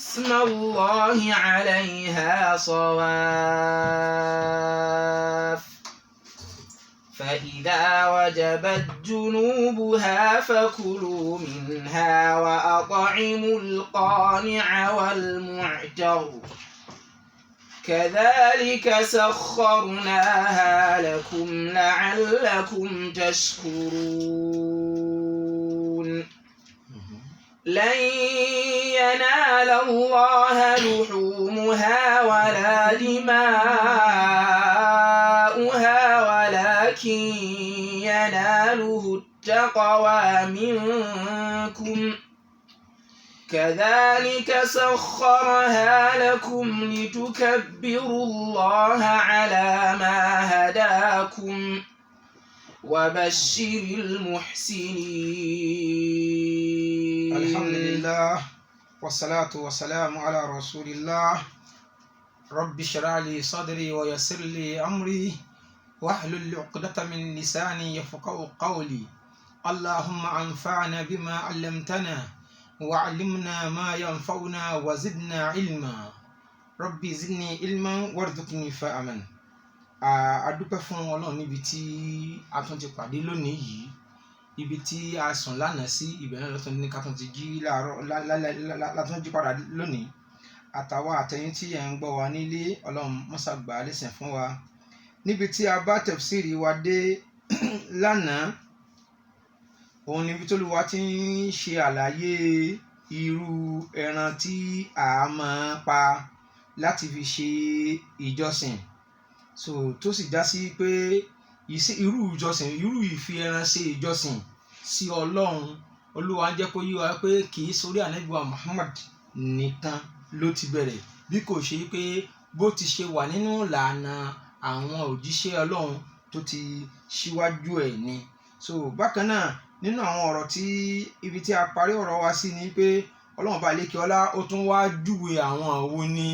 اسم الله عليها صواف فإذا وجبت جنوبها فكلوا منها وأطعموا القانع والمعتر كذلك سخرناها لكم لعلكم تشكرون لن ينال الله لحومها ولا دماؤها ولكن يناله التقوى منكم كذلك سخرها لكم لتكبروا الله على ما هداكم وبشر المحسنين. الحمد لله والصلاة والسلام على رسول الله. رب اشرح لي صدري ويسر لي أمري واحلل عقدة من لساني يفقهوا قولي. اللهم انفعنا بما علمتنا وعلمنا ما ينفعنا وزدنا علما. ربي زدني علما وارزقني فهما. adúpẹ́ fún Ọlọ́run níbi tí a tún ti pàdé lónìí yìí, ibi tí a sùn lánàá sí ibẹ̀ náà lọ́tún ní ká tún ti jí láàárọ̀ látún jí padà lónìí. Àtàwa àtẹ̀yin tí ẹ̀ ń gbọ́ wa nílé, Ọlọ́run mọ́sá gbà á lẹ́sìn fún wa. Níbi tí a bá tafsiri wa dé lánàá, òun níbi tó Olúwa ti ń ṣe àlàyé irú ẹran tí a máa pa láti fi ṣe ìjọsìn. Tó sì já sí pé irú ìjọsìn, irú ìfi ẹran ṣe ìjọsìn sí Ọlọ́run, Olúwa jẹ́ kó yé wa pé kì í sórí Ànábì wa Muhammad nìkan ló ti bẹ̀rẹ̀, bí kò ṣe pé bó ti ṣe wà nínú ìlànà àwọn òjíṣẹ́ Ọlọ́run tó ti ṣíwájú ẹ̀ ni. Bákan náà nínú àwọn ọ̀rọ̀ tí ibi tí a parí ọ̀rọ̀ wa sí ni pé Ọlọ́run bá lékè ọlá ó tún wá júwe àwọn wo ni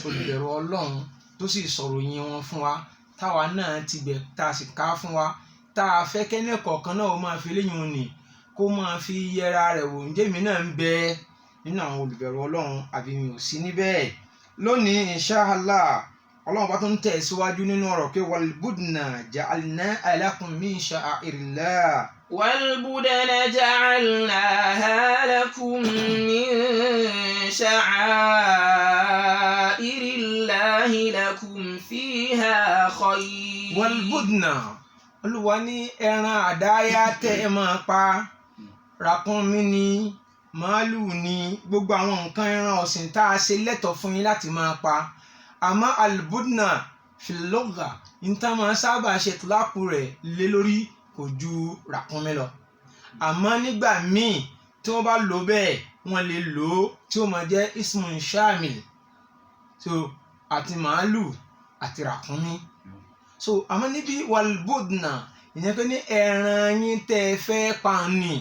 olùbẹ̀rù Ọlọ́run tó sì sọ̀rọ̀ yìn wọn fún wa, táwa náà ti bẹ̀ tá a sì ká fún wa, tá a fẹ́ kẹ́ni kọ̀ọ̀kan náà ó máa fi léyìn òní kó máa fi yẹra rẹ̀ wò, ǹjẹ́ mi náà ń bẹ nínú àwọn olùbẹ̀rù Ọlọ́run àbí mi ò sí níbẹ̀. Lónìí inshallah Ọlọ́run bá tún tẹ̀ síwájú nínú ọ̀rọ̀ pé walbudna ja'alnaha lakum min sha'airillah. والبدن جعلناها لكم من شعائر الله لكم فيها خير. والبدن Olúwa ní ẹran àdáyá tẹ́ ẹ máa pa, ràkúnmí ni, màálù ni, gbogbo àwọn nǹkan ẹran ọ̀sìn tá a ṣe lẹ́tọ̀ọ́ fún yín láti máa pa. Àmọ́ albudna fil-lugha níta máa sábà ṣe tìlápù rẹ̀ lé lórí kò ju ràkúnmí lọ. Àmọ́ nígbà míì tí wọ́n bá lò bẹ́ẹ̀, wọ́n lè lò ó tí ó máa jẹ́ ismun shamil, àti màálù àti ràkúnmí. Àmọ́ níbi walbudna ìyẹn pé ní ẹran yín tẹ́ ẹ fẹ́ pa ni.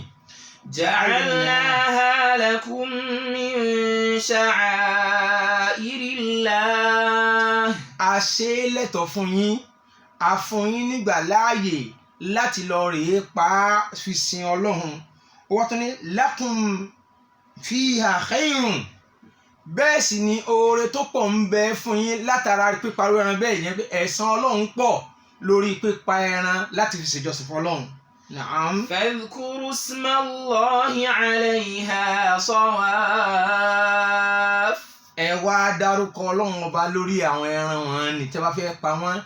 جعلناها لكم من شعائر الله. A ṣe lẹ́tọ̀ọ́ fún yín, a fún yín nígbà láàyè láti lọ rèé pa á fi sin Ọlọ́run. Ó wá tún ní lakum fiha khayrun, bẹ́ẹ̀ sì ni oore tó pọ̀ ń bẹ fún yín látara pípa ẹran bẹ́ẹ̀ yẹn pé ẹ̀san Ọlọ́run pọ̀ lórí pípa ẹran láti fi ṣèjọsìn fún Ọlọ́run. Naam. فاذكروا اسم الله عليها صواف. Ẹ wá dárúkọ Ọlọ́run ọba lórí àwọn ẹran wọn ní tẹ́ bá fẹ́ pa wọ́n.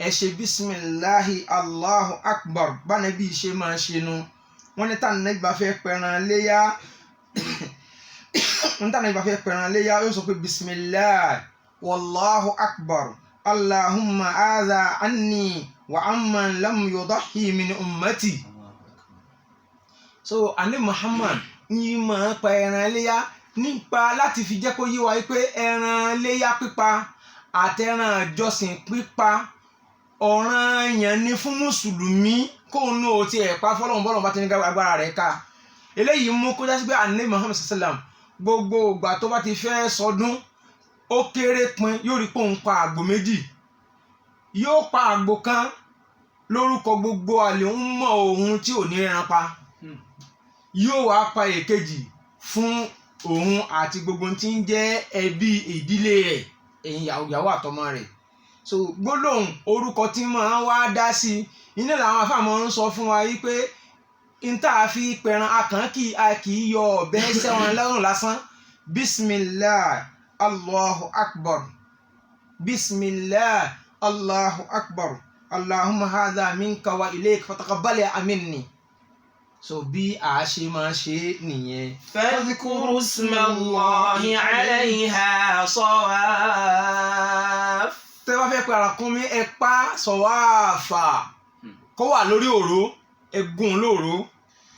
Ẹ ṣe bisimilahi Allahu akbar bánàbí ṣe máa ṣe nu. Wọ́n ní tànà ìgbà fẹ́ pẹran léyà yóò sọ pé bisimilahi wallahu akbar Allahumma adha anni wa amman lam yudahi min ummati. Ànábì Muhammad ní máa pa ẹran léyà nípa láti fi jẹ́ kó yé wa pé ẹran léyà pípa àtẹran ìjọsìn pípa ọ̀ranyàn ni fún mùsùlùmí kóun náà ó ti ẹ̀ pa fọ́lọ́run bọ́lọ́run bá ti ní agbára rẹ̀ ká. Eléyìí mú kó jásí pé Ànábì Muhammad sallam gbogbo ìgbà tó bá ti fẹ́ sọdún ó kéré pin yóò rí pé òun pa àgbò méjì, yóò pa àgbò kan lórúkọ gbogbo àlè ń mọ ohun tí ò ní ẹran pa, yóò wá pa èkejì fún òun àti gbogbo tí ń jẹ́ ẹbí ìdílé rẹ̀ ẹ̀yin ìyàwó àtọmọ rẹ̀. So gbólóhùn orúkọ tí máa wá dá sí iná làwọn afáàmọ́ ń sọ fún wa yìí pé n tá a fi pẹran akàn kì í yọ ọ̀bẹ sẹ́wọ̀n lọ́rùn lásán. Bismillah Allahu Akbar, Bismillah Allahu Akbar, Allahumma hadha minka wa ilayka fataqabbal minni. So bí a ṣe máa ṣe nìyẹn. فاذكروا اسم الله عليها صواف. tẹ́ bá fẹ́ pe ràkúnmí ẹ pa sọ̀wáàfà kó wà lórí òró ẹ gún lóòró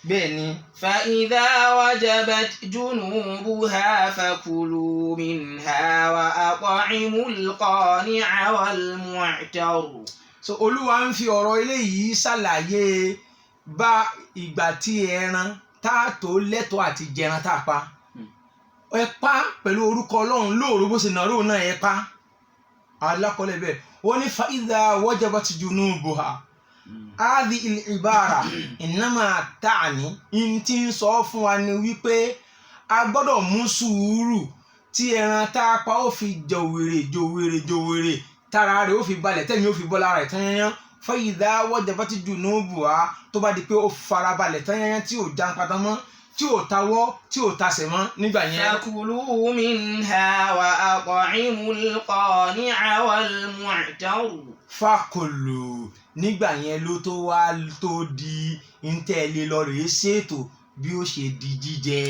bẹ́ẹ̀ ni. فإذا وجبت جنوبها فكلوا منها وأطعموا القانع والمعتر. So olúwa ń fi ọ̀rọ̀ eléyìí ṣàlàyé bá ìgbà tí ẹran tá a tó lẹ́tọ̀ọ́ àti jẹran tá a pa ẹ pa pẹ̀lú orúkọ ọlọ́run lóòró bó ṣe nàró náà ẹ pa alákọ̀ọ́lẹ̀ bẹ́ẹ̀ wọ́n ní فإذا وجبت جنوبها هذه العبارة إنما تعني in tí ń sọ fún wa ni wípé a gbọ́dọ̀ mú sùúrù tí ẹran tá a pa ó fi jòwèrè tára rẹ̀ ó fi balẹ̀ tẹ́mi ó fi bọ́ lára ẹ̀ tán yányán. فإذا وجبت جنوبها tó bá di pé ó fara balẹ̀ tán yányán tí ò já pátá mọ́ tí ò tawọ́ tí ò tasẹ̀ mọ́ nígbà yẹn. فكلوا منها وأطعموا القانع والمعتر. Fakulu nígbà yẹn ló tó wá tó di ntẹ̀lé lọ rèé ṣètò bí ó ṣe di jíjẹ.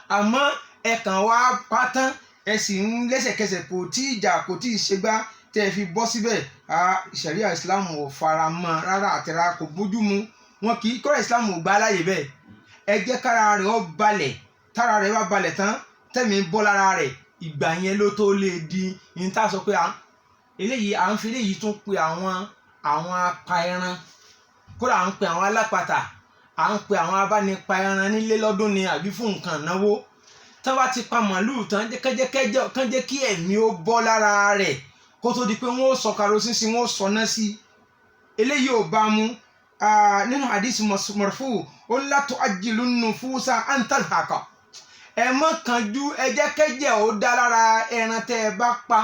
Àmọ́ ẹ kàn wá pátán ẹ sì ń lẹ́sẹ̀kẹsẹ̀ kò tí ì jà kò tí ì ṣègbà tẹ́ ẹ fi bọ́ síbẹ̀ ṣẹ̀ríà Islam ò fara mọ́ rárá àtẹ̀rà kò bójú mu wọn kì í kọ́ra Islam ò gbà láyè bẹ́ẹ̀. Ẹ jẹ́ kára rẹ̀ ó balẹ̀ tára rẹ̀ bá balẹ̀ tán tẹ̀mí bọ́ lára rẹ̀ ìgbà yẹn ló tó lè di ní tá a sọ pé eléyìí à ń fi eléyìí tún pe àwọn apa ẹran kódà à ń pe àwọn alápatà à ń pe àwọn abánipa ẹran nílé lọ́dún ni àbí fún nǹkan náwó tí wọ́n bá ti pa màálù tán kán jẹ́ kí ẹ̀mí ó bọ́ lára rẹ̀ kó tó di pé wọ́n ó sọ karosín sí wọ́n ó sọ náà sí. Eléyìí ò bá mu nínú hadith marfu ó la tu'ajjilu nufusa an talhaqa. Ẹ má kánjú ẹ jẹ́ kẹ́jẹ̀ ó dá lára ẹran tẹ́ ẹ bá pa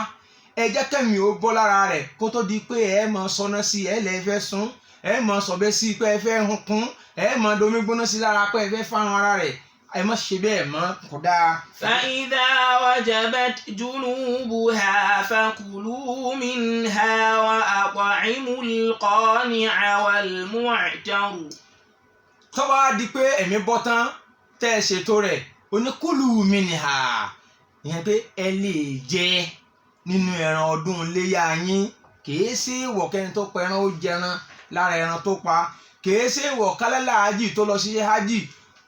ẹ jẹ́ kẹ́mi ó bọ́ lára rẹ̀ kó tó di pé ẹ máa sọná sí ẹ lẹ́ fẹ́ sún ẹ máa sọ̀bẹ́ sí pé ẹ fẹ́ hun kún ẹ máa domi gbóná sí lára pé ẹ fẹ́ fárun ara rẹ̀ ẹ má ṣe bẹ́ẹ̀ mọ́ kò dáa. فإذا وجبت جنوبها فكلوا منها وأطعموا القانع والمعتر. tó bá di pé ẹ̀mí bọ́ tán tẹ́ ẹ ṣètò rẹ̀ oníkùlù minha ìyẹn pé ẹ lè jẹ nínú ẹran ọdún iléyá yín kìí sí ìwọ̀ kẹ́ni tó pa ẹran ó jẹran lára ẹran tó pa kìí sí ìwọ̀ kálálà hájì tó lọ sí hájì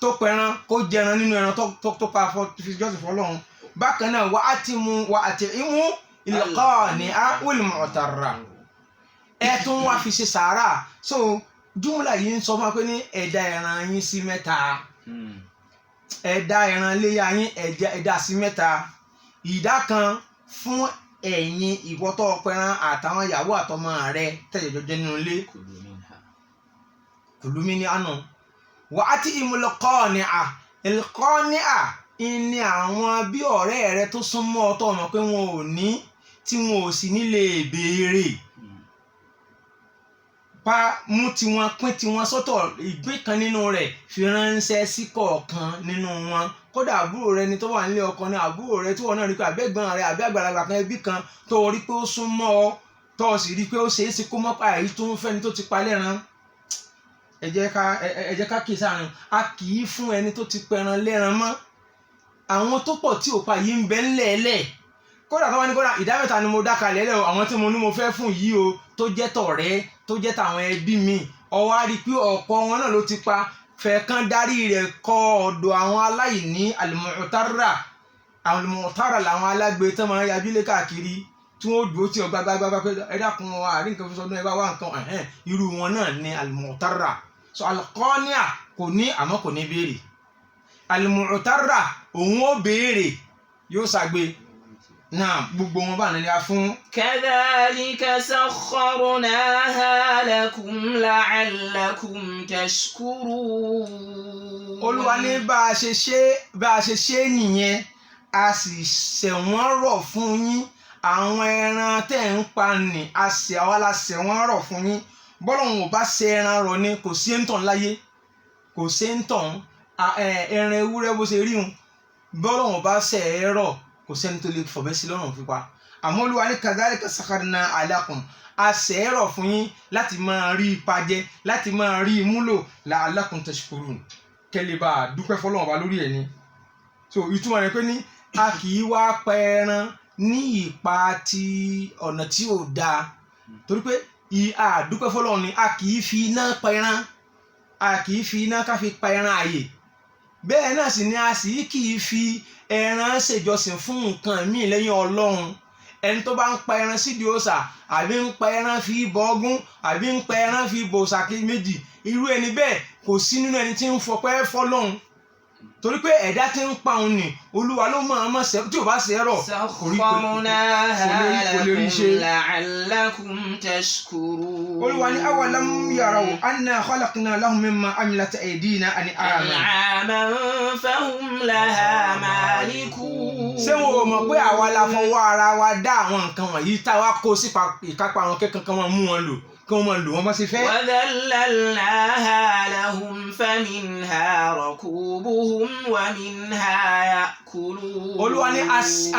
tó pa ẹran kó jẹran nínú ẹran tó pa fi jọ́sìn fọlọ́run. Bákan náà wà á ti mú wà á ti imú al-qani'a wal-mu'tarra ẹ tún wá fi ṣe sàárà. So júmùlà yìí ń sọ fún wa pé ní ẹ̀dá ẹran yín sí mẹ́ta ẹ̀dá ẹran iléyá yín ẹ̀dá sí mẹ́ta ìdá kan fún ẹ̀yin ìwọ́tọ̀ ọpẹran àtàwọn ìyàwó àtọmọ rẹ tẹ̀jọ̀jọ̀ jẹ́ nínú ilé kùlùmí ní àná wà á ti ìmùlẹ̀kọ́ọ̀nìà ní àwọn bí ọ̀rẹ́ rẹ tó súnmọ́ ọtọ́ ọmọ pé wọn ò ní tí wọn ò sì nílé béèrè pa mú tiwọn pín tiwọn sọ́tọ̀ ìgbín kan nínú rẹ̀ fi ránṣẹ́ sí kọ̀ọ̀kan nínú wọn kódà àbúrò rẹ ni tó wà nílé ọkọ ní àbúrò rẹ tí wọn náà rí pé àbẹ́gbọ́n rẹ àbí àgbàlagbà kan ẹbí kan tó rí pé ó súnmọ́ ọ tó sì rí pé ó ṣeé ṣe kó mọ́pá èyí tó ń fẹ́ni tó ti pa lẹ́ran. Ẹ jẹ́ ká kí sáàrin a kì í fún ẹni tó ti pẹran lẹ́ran mọ́. Àwọn tó pọ̀ tí ò pa yìí ń bẹ ńlẹ̀ẹ́lẹ̀ kódà tó wá ní kódà ìdá mẹ́ta ni mo dá kalẹ̀ lẹ́ àwọn tí mo ní mo fẹ́ fún yìí o tó jẹ́ tọ̀rẹ́ tó jẹ́ tàwọn ẹbí mi ọwọ́ á rí i pé ọ̀pọ̀ wọn náà ló ti pa fẹ̀ẹ́kán darí rẹ̀ kọ ọ̀dọ̀ àwọn aláìní al-mu'tarra làwọn alágbe tó máa ń yajú lé káàkiri tí wọ́n dúró tí ọgbà gbàgbà pé ẹ dákun àárín nǹkan fi sọdún ẹ bá wá nǹkan irú wọn náà ní al-mu'tarra. So al-qani'a kò ní àmọ́ kò ní béèrè al-mu'tarra òun ó béèrè yóò ṣàgbé náà gbogbo wọn bá nílẹ̀ fún. كذلك سخرناها لكم لعلكم تشكرون. Olúwa ní bá a ṣe ṣe nìyẹn a sì ṣẹ̀ wọ́n rọ̀ fún yín àwọn ẹran tẹ́ ń pa nì àwa la ṣẹ̀ wọ́n rọ̀ fún yín bọ́lọ́hún ò bá ṣe ẹran rọ̀ ni kò sí ń tàn láyé kò sí ń tàn ẹran ewúrẹ́ bó ṣe rí un bọ́lọ́hún ò bá ṣe ẹ rọ̀ kò sẹ́ni tó lè fọ̀bẹ́ sí lọ́rùn fipá àmọ́ Olúwa ní kadhalika sakharna alakum a ṣẹ̀ ẹ rọ̀ fún yín láti máa rí ipa jẹ láti máa rí múlò la'allakum tashkurun kẹ́lẹ́ bá a dúpẹ́ fọlọ́run ọba lórí ẹ̀ ni so ìtumọ̀ rẹ̀ pé ní a kì í wá pa ẹran ní ipa ti ọ̀nà tí ò dáa torí pé àdúpẹ́ fọlọ́run ni a kì í fi iná pa ẹran a kì í fi iná ká fi pa ẹran ààyè bẹ́ẹ̀ náà sì ni a sì kì í fi ẹran ṣèjọsìn fún nǹkan míì lẹ́yìn Ọlọ́run ẹni tó bá ń pa ẹran sídìí òòṣà àbí ń pa ẹran fi bọ Ògún àbí ń pa ẹran fi bọ òòṣà méjì irú ẹni bẹ́ẹ̀ kò sí nínú ẹni tí ń fọpẹ́ fọ́lọ́run torí pé ẹ̀dá tí ń pa òun ni Olúwa ló mọ̀ ọ́n mọ̀ sẹ́ tí ò bá ṣe rọ̀ kò lè rí ṣe. Olúwa ní awalam yaraw anna khalaqna lahum mimma amilat aydina an'aman fahum laha malikun. ṣé wọn ò mọ̀ pé àwa la fọwọ́ ara wa dá àwọn nǹkan wọ̀nyí táwa kó sí ìkápá àwọn kẹ́kọ̀ọ́ kan wọn mú wọn lò kí wọ́n máa lò wọ́n bá ṣe fẹ́. وَذَلَّلْنَاهَا لَهُمْ فَمِنْهَا رَكُوبُهُمْ وَمِنْهَا يَأْكُلُونَ. Olúwa ní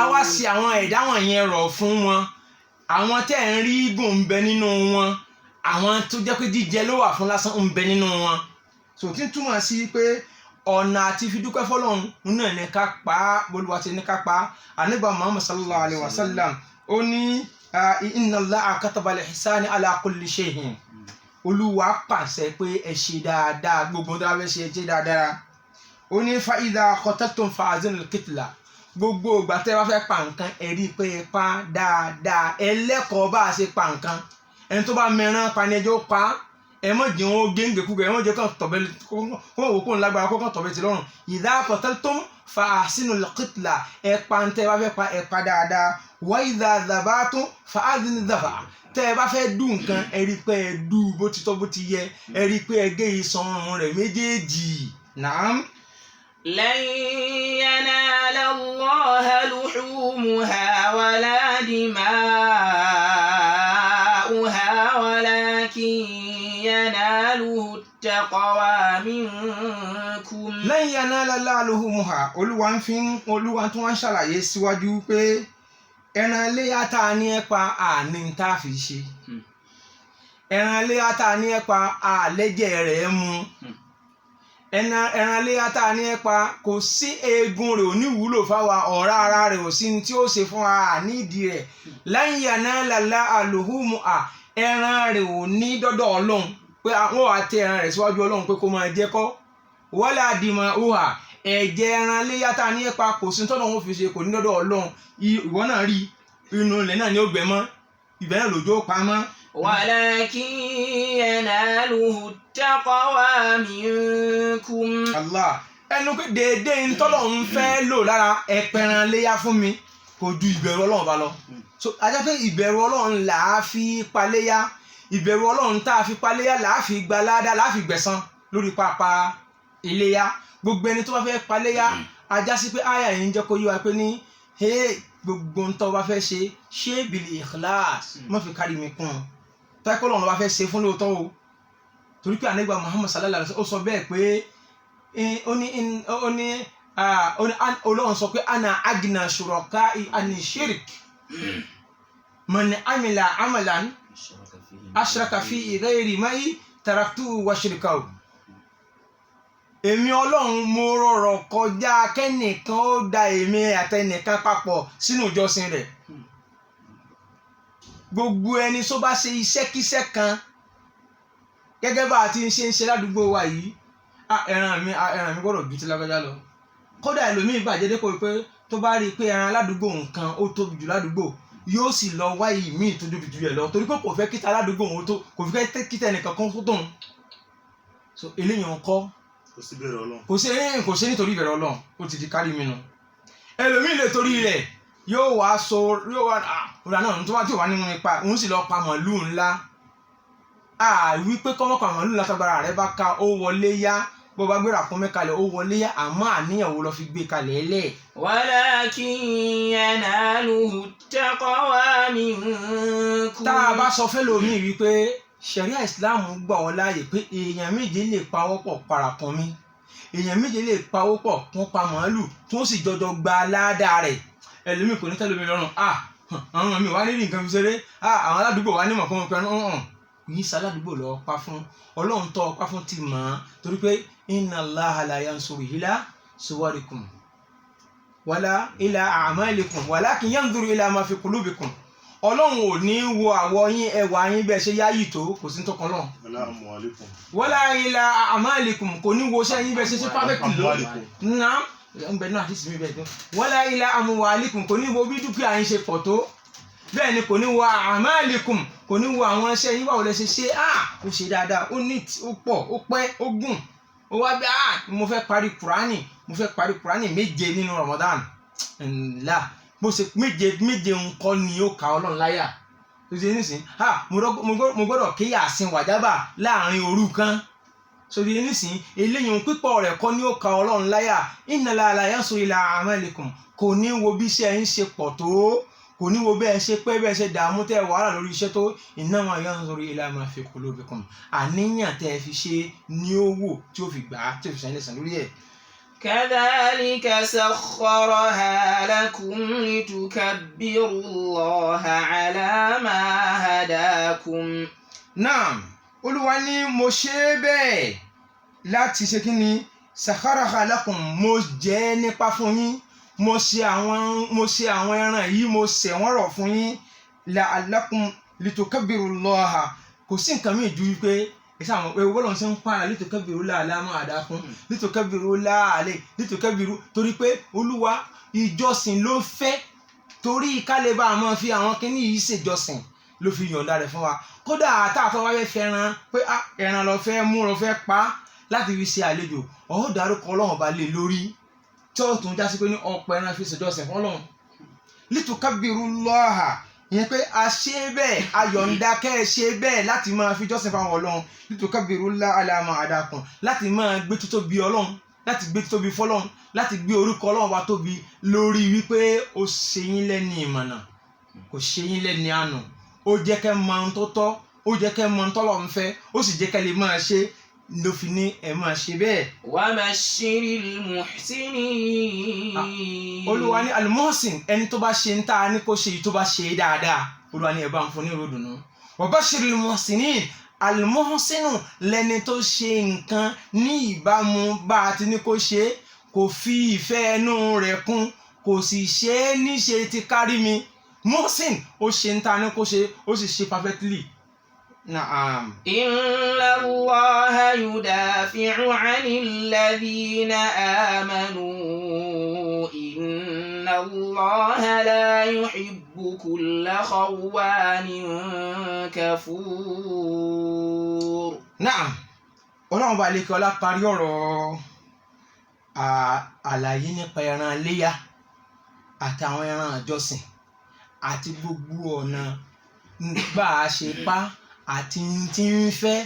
àwa ṣe àwọn ẹ̀dá wọ̀nyẹn rọ̀ fún wọn àwọn tẹ́ ń rí gùn ń bẹ nínú wọn àwọn tó jẹ́ pé jíjẹ ló wà fún lásán ń bẹ nínú wọn. so tí ń túmọ̀ sí pé ọ̀nà àti fi dúpẹ́ fọ́lọ́run náà ní ká pa á Olúwa ti ní ká pa á Ànábì Muhammad sallallahu alayhi wa sallam ó ní inna Allaha kataba al-ihsana ala kulli shay'in Olúwa pàṣẹ pé ẹ ṣe dáadáa gbogbo tó bá fẹ́ ṣe dáadáa ó ní fa idha qataltum fa'zinul qitla gbogbo ìgbà tẹ́ bá fẹ́ pa nǹkan ẹ rí pé ẹ pa dáadáa ẹlẹ́kọ̀ọ́ bá a ṣe pa nǹkan ẹni tó bá mẹ́ràn pa ni ẹjọ́ pa ẹ mọ̀ jẹ́ wọn géńgé kúgẹ̀ ẹ mọ̀ jẹ́ kàn tọ̀bẹ́ kó wò kó ń lágbára kó kàn tọ̀bẹ́ ti lọ́rùn idha qataltum fa'ahsinul qitla ẹ pa ń tẹ́ bá fẹ́ pa ẹ pa dáadáa wa idha dhabatum fa'adhinul dhabha tẹ́ ẹ bá fẹ́ dú nǹkan ẹ rí pé ẹ dú bó ti tọ́ bó ti yẹ ẹ rí pé ẹ gé iṣan ọrùn rẹ̀ méjèèjì naam. لن ينال الله لحومها ولا دماؤها ولكن يناله التقوى منكم. لن ينال الله لحومها Olúwa tí wọ́n ṣàlàyé síwájú pé ẹran iléyá tá a ní ẹ pa àní tá a fi ṣe ẹran iléyá tá a ní ẹ pa àlẹ́jẹ̀ rẹ̀ mu ẹran iléyá tá a ní ẹ pa kò sí eegun rẹ̀ ò ní wúlò fáwa ọ̀rá ara rẹ̀ ò sí ní tí ó ṣe fún wa nídìí rẹ̀ lan yanala Allaha luhumuha ẹran rẹ̀ ò ní dọ́dọ̀ Ọlọ́run pé àwọn àti ẹran rẹ̀ síwájú Ọlọ́run pé kó máa jẹ́ kọ́ wala dima'uha ẹ̀jẹ̀ ẹran iléyá tá a ní ẹ pa kò sí tọ́nà wọn fi ṣe kò ní dọ́dọ̀ Ọlọ́run ìwọ náà rí inú ilẹ̀ náà ni ó gbẹ mọ́ ibẹ̀ náà lòjó pa mọ́. ولكن يناله التقوى منكم. Allah ẹnu pé déédéé ntọ́lọ̀ ń fẹ́ lò lára ẹ̀pẹ̀ràn léyà fún mi kò ju ìbẹ̀rù Ọlọ́run bá lọ. so ajá pé ìbẹ̀rù Ọlọ́run là á fi paléyà ìbẹ̀rù Ọlọ́run tá a fi paléyà là á fi gba ládàá là á fi gbẹ̀san lórí pápá iléyà gbogbo ẹni tó bá fẹ́ paléyà ajá sí pé àyà yìí ń jẹ́ kó yí wa pé ní gbogbo ntọ́ bá fẹ́ ṣe bil ikhlas má fi kárí mi kún un tẹ́kọ̀ lọ́nà bá fẹ́ ṣe fún lóòótọ́ o torí pé Ànábì Muhammad sallallahu alaihi wasallam ó sọ bẹ́ẹ̀ pé Ọlọ́run sọ pé ana agna shuraka'i ani shirk man amila amalan ashraka fihi ghairi ma'i taraktuhu wa shirkahu èmi Ọlọ́run mo rọrọ̀ kọjá kẹ́nìkan ó da èmi àtẹnìkan papọ̀ sínú ìjọsìn rẹ̀ gbogbo ẹni tó bá ṣe iṣẹ́kíṣẹ́ kan gẹ́gẹ́ bá a ti ń ṣe ládùúgbò wa yìí ẹran mi gbọ́dọ̀ ju ti lágbájá lọ kódà ẹlòmíì bàjẹ́ dépò pé tó bá rí i pé ẹran aládùúgbò nǹkan ó tóbi jù ládùúgbò yóò sì lọ wá ìmíì tó tóbi jù ẹ lọ torí pé kò fẹ́ kíta aládùúgbò òun tó kò fẹ́ kíta ẹnìkan kan fún tóun so eléyìí ń kọ́ sí bẹ̀rẹ̀ Ọlọ́run kò sí nítorí ìbẹ̀rẹ̀ Ọlọ́run ó ti di kárí mi nù ẹlòmíì lè torí rẹ̀ yóò wá ọ̀rọ̀ náà tó wá tí ò wá nínú ipa òun sì lọ pa màálù ńlá wípé kọ́mọ́kọ́ màálù ńlá tágbára rẹ̀ bá ka ó wọlé yá bó bá gbéra fún mẹ́kalẹ̀ ó wọlé yá àmọ́ àníyàn wo lọ fi gbé kalẹ̀ ẹlẹ́. walakin yanaluhu taqwa minkum. tá a bá sọ fẹ́lòmíì wípé ṣẹ̀ríà ìsìláàmù gbà ọ́ láàyè pé èèyàn méje lè pawọ́pọ̀ parakànmí èèyàn méje lè pawọ́pọ̀ kún pa màálù tó sì jọjọ gba aládàá rẹ̀ ẹlòmíì kò ní tẹ́lómi lọ́rùn àwọn mi wá nílì nǹkan fi ṣeré àwọn aládùúgbò wá nímọ̀ kọ́ wọn pẹ̀lú yìí sáládùúgbò lọ pa fún ọlọ́run tọ́ ọpá fún ti mọ̀ ọ́n torí pé inna Allaha la yansuru ila suwarikum wala ila a'malikum walakin yanzuru ila ma fi qulubikum ọlọ́run ò ní wo àwọ̀ yín ẹwà yín bẹ́ẹ̀ ṣe yáyì tó kò sí tó kan náà wala ila a'malikum kò ní wo ṣẹ́ yín bẹ́ẹ̀ ṣe perfect lọ náà ń bẹ náà àti ìsinmi bẹ́ẹ̀ tó wala ila amwalikum kò ní wo bí dúkìá yín ṣe pọ̀ tó bẹ́ẹ̀ ni kò ní wo a'malikum kò ní wo àwọn iṣẹ́ yín báwo lẹ ṣe ṣe ó ṣe dáadáa ó neat ó pọ̀ ó pẹ́ ó gùn ó wá bí mo fẹ́ parí kùránì méje nínú Ramadan ńlá mo ṣe méje nǹkan ni ó ka Ọlọ́run láyà tó ṣe nísìn mo gbọ́dọ̀ kí Yásìn wàjábà láàrin òru kan sórí nísìn eléyìí pípọ̀ rẹ̀ kọ́ ni ó ka Ọlọ́run láyà inna Allaha la yansuru ila a'malikum kò ní wo bí iṣẹ́ ń ṣe pọ̀ tó kò ní wo bẹ́ẹ̀ ṣe pé bẹ́ẹ̀ ṣe dààmú tẹ́ wàhálà lórí iṣẹ́ tó innama yanzuru ila ma fi qulubikum àníyàn tẹ́ fi ṣe ní ó wò tí ó fi gbà á tí ó fi ṣe ẹlẹ́sìn lórí ẹ̀. kadhalika sakhkharaha lakum litukabbirullaha ala ma hadakum. Naam, Olúwa ní mo ṣe bẹ́ẹ̀ láti ṣe kí ni sakhkharaha lakum mo jẹ́ nípa fún yín mo ṣe àwọn ẹran yìí mo ṣe wọ́n rọ̀ fún yín la'allakum litukabbirullaha kò sí nǹkan mìíràn ju wípé ẹ̀sẹ̀ àwọn ewu bọ́lọ̀ ṣe ń pààrà litukabbirullaha ala ma hadakum litukabbirullaha alayhi litukabbiru torí pé Olúwa ìjọsìn ló fẹ́ torí kálíbà máa fi àwọn kíní yìí ṣèjọsìn ló fi yọ̀ǹda rẹ̀ fún wa kódà àtàtọ̀ wáyé fẹ́ràn pé ẹran lọ fẹ́ mú lọ fẹ́ pa láti fi ṣe àlejò ọ̀hún dárúkọ Ọlọ́run bá lè lórí tí ó tún jásí pé ní ọ̀pọ̀ ẹran fi ṣèjọsìn fún Ọlọ́run litukabbirullaha ìyẹn pé a ṣe bẹ́ẹ̀ ayọ̀ǹda kẹ́ ẹ ṣe bẹ́ẹ̀ láti máa fi jọ́sìn fáwọn Ọlọ́run litukabbirullaha ala ma hadakum láti máa gbé títóbi Ọlọ́run láti gbé títóbi fọ́lọ́run láti gbé orúkọ Ọlọ́run wa tóbi lórí wípé ó ṣe yín lẹ́ni ìmọ̀nà kò ṣe yín lẹ́ni àánú ó jẹ́ kẹ́ mọ ohun tó tọ́ ó jẹ́ kẹ́ mọ ohun tọ́lọ́run fẹ́ ó sì jẹ́ kẹ́ lè máa ṣe ló fi ní ẹ máa ṣe bẹ́ẹ̀. wa bashiril muhsinin. Olúwa ní al-muhsin ẹni tó bá ṣe ń ta ní kó ṣe yìí tó bá ṣe dáadáa Olúwa ní ẹ bá ń fún ní ìròdùnú. wa bashiril muhsinin al-muhsinu lẹni tó ṣe nǹkan ní ìbámu bá a ti ní kó ṣe kò fi ìfẹ́ ẹnu rẹ̀ kún kò sì ṣe é níṣe ti kárí mi muhsin ó ṣe ń ta ní kó ṣe ó sì ṣe perfectly. Na'am. Inna Allaha yudafi'u 'anil ladhina amanu inna Allaha la yuhibbu kulla khawwanin kafur. Na'am. Ọlọ́run bá lè kí ọlá parí ọ̀rọ̀ àlàyé nípa ẹran iléyá àtàwọn ẹran àjọsìn àti gbogbo ọ̀nà bá a ṣe pa àti tí ń fẹ́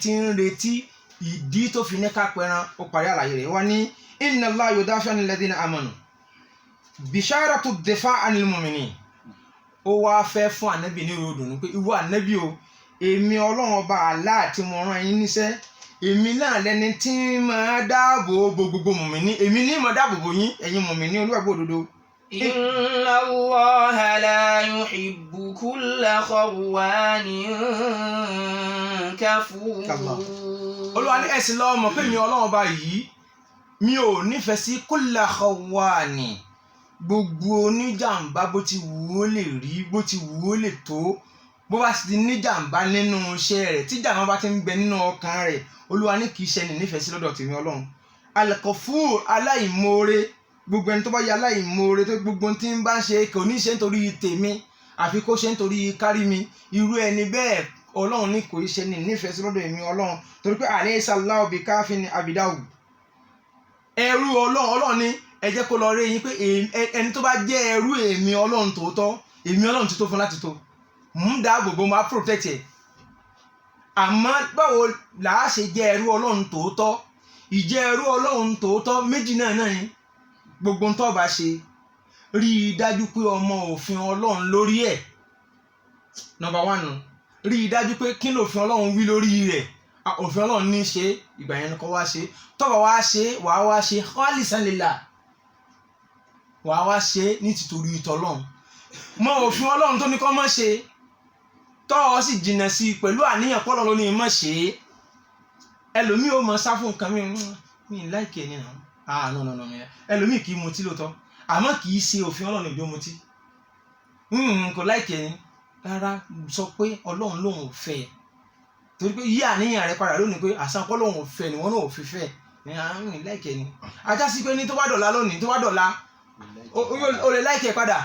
tí ń retí ìdí tó fi ní ká pẹran ó parí àlàyé rẹ̀ wọ́n ní inna Allaha yudafi'u 'anil ladhina amanu bisharatu difa' 'anil mu'minin ó wá fẹ́ fún ànábì ní ìròdùnú pé ìwọ ànábì o èmi Ọlọ́run ọba Allah tí mo rán yín níṣẹ́ èmi náà lẹni tí máa dáàbò bo gbogbo mùmínì èmi ní máa dáàbò bo yín ẹ̀yin mùmínì olúwàgbọ́ òdodo. Inna Allaha la yuhibbu kulla khawwanin kafur. Olúwa ní ẹ̀sìn lọ́wọ́ mọ̀ pé mi Ọlọ́run ọba yìí mi ò nífẹ̀ẹ́ sí kulla khawwani gbogbo oníjàmbá bó ti wù ó lè rí bó ti wù ó lè tó bó bá ti níjàmbá nínú iṣẹ́ rẹ̀ tí jàmbá bá ti ń bẹ nínú ọkàn rẹ̀ Olúwa ní kì í ṣe ní nífẹ̀ẹ́ sí lọ́dọ̀ tèmi Ọlọ́run. Al-Kafur aláìmoore gbogbo ẹni tó bá yẹ aláìmoore tó gbogbo tí ń bá ṣe kò ní ṣe nítorí tèmi àfi kó ṣe nítorí kárí mi irú ẹni bẹ́ẹ̀ Ọlọ́run ní kò í ṣe ní nífẹ̀ẹ́ sí lọ́dọ̀ èmi Ọlọ́run torí pé alaysa Allahu bikáfin abidahu ẹrú Ọlọ́run ní ẹ jẹ́ kó lọ rí yín pé ẹni tó bá jẹ́ ẹrú èmi Ọlọ́run tòótọ́ èmi Ọlọ́run ti tó fún láti tó ń dáàbò bò máa protect ẹ̀. àmọ́ báwo là á ṣe jẹ́ ẹrú Ọlọ́run tòótọ́? ìjẹ́ ẹrú Ọlọ́run tòótọ́ méjì náà ni gbogbo ń tó bá ṣe rí i dájú pé ọmọ òfin Ọlọ́run lórí ẹ̀. number 1 rí i dájú pé kí lòfin Ọlọ́run wí lórí rẹ̀, òfin Ọlọ́run ní ṣe, ìgbà yẹn kó wá ṣe. tó bá wá ṣe wàá wá ṣe khalisan lillah, wàá wá ṣe ní tìtorí ìtọ́lọ́run. mọ òfin Ọlọ́run tó ní kó má ṣe tọ́ ọ sì jìnnà sí i pẹ̀lú àníyàn pọ́lọ́ ló ní má ṣe é. ẹlòmíì ó mọ sá fún nǹkan mi láìkí ẹ̀ nínú no ẹlòmíì kì í mutí lóòótọ́ àmọ́ kì í ṣe òfin Ọlọ́run ìjọ mutí kò láìkí ẹ̀ ní rárá. sọ pé Ọlọ́run lòun ò fẹ́ ẹ̀ torí pé yí àníyàn rẹ padà lónìí pé àṣàpọ̀ lòun ò fẹ́ ni wọ́n náà ò fi fẹ́ ẹ̀ láìkí ẹ̀ ní. ajá sí pé ní tó bá dọ̀la lónìí tó bá dọ̀la o lè láìkí ẹ̀ padà.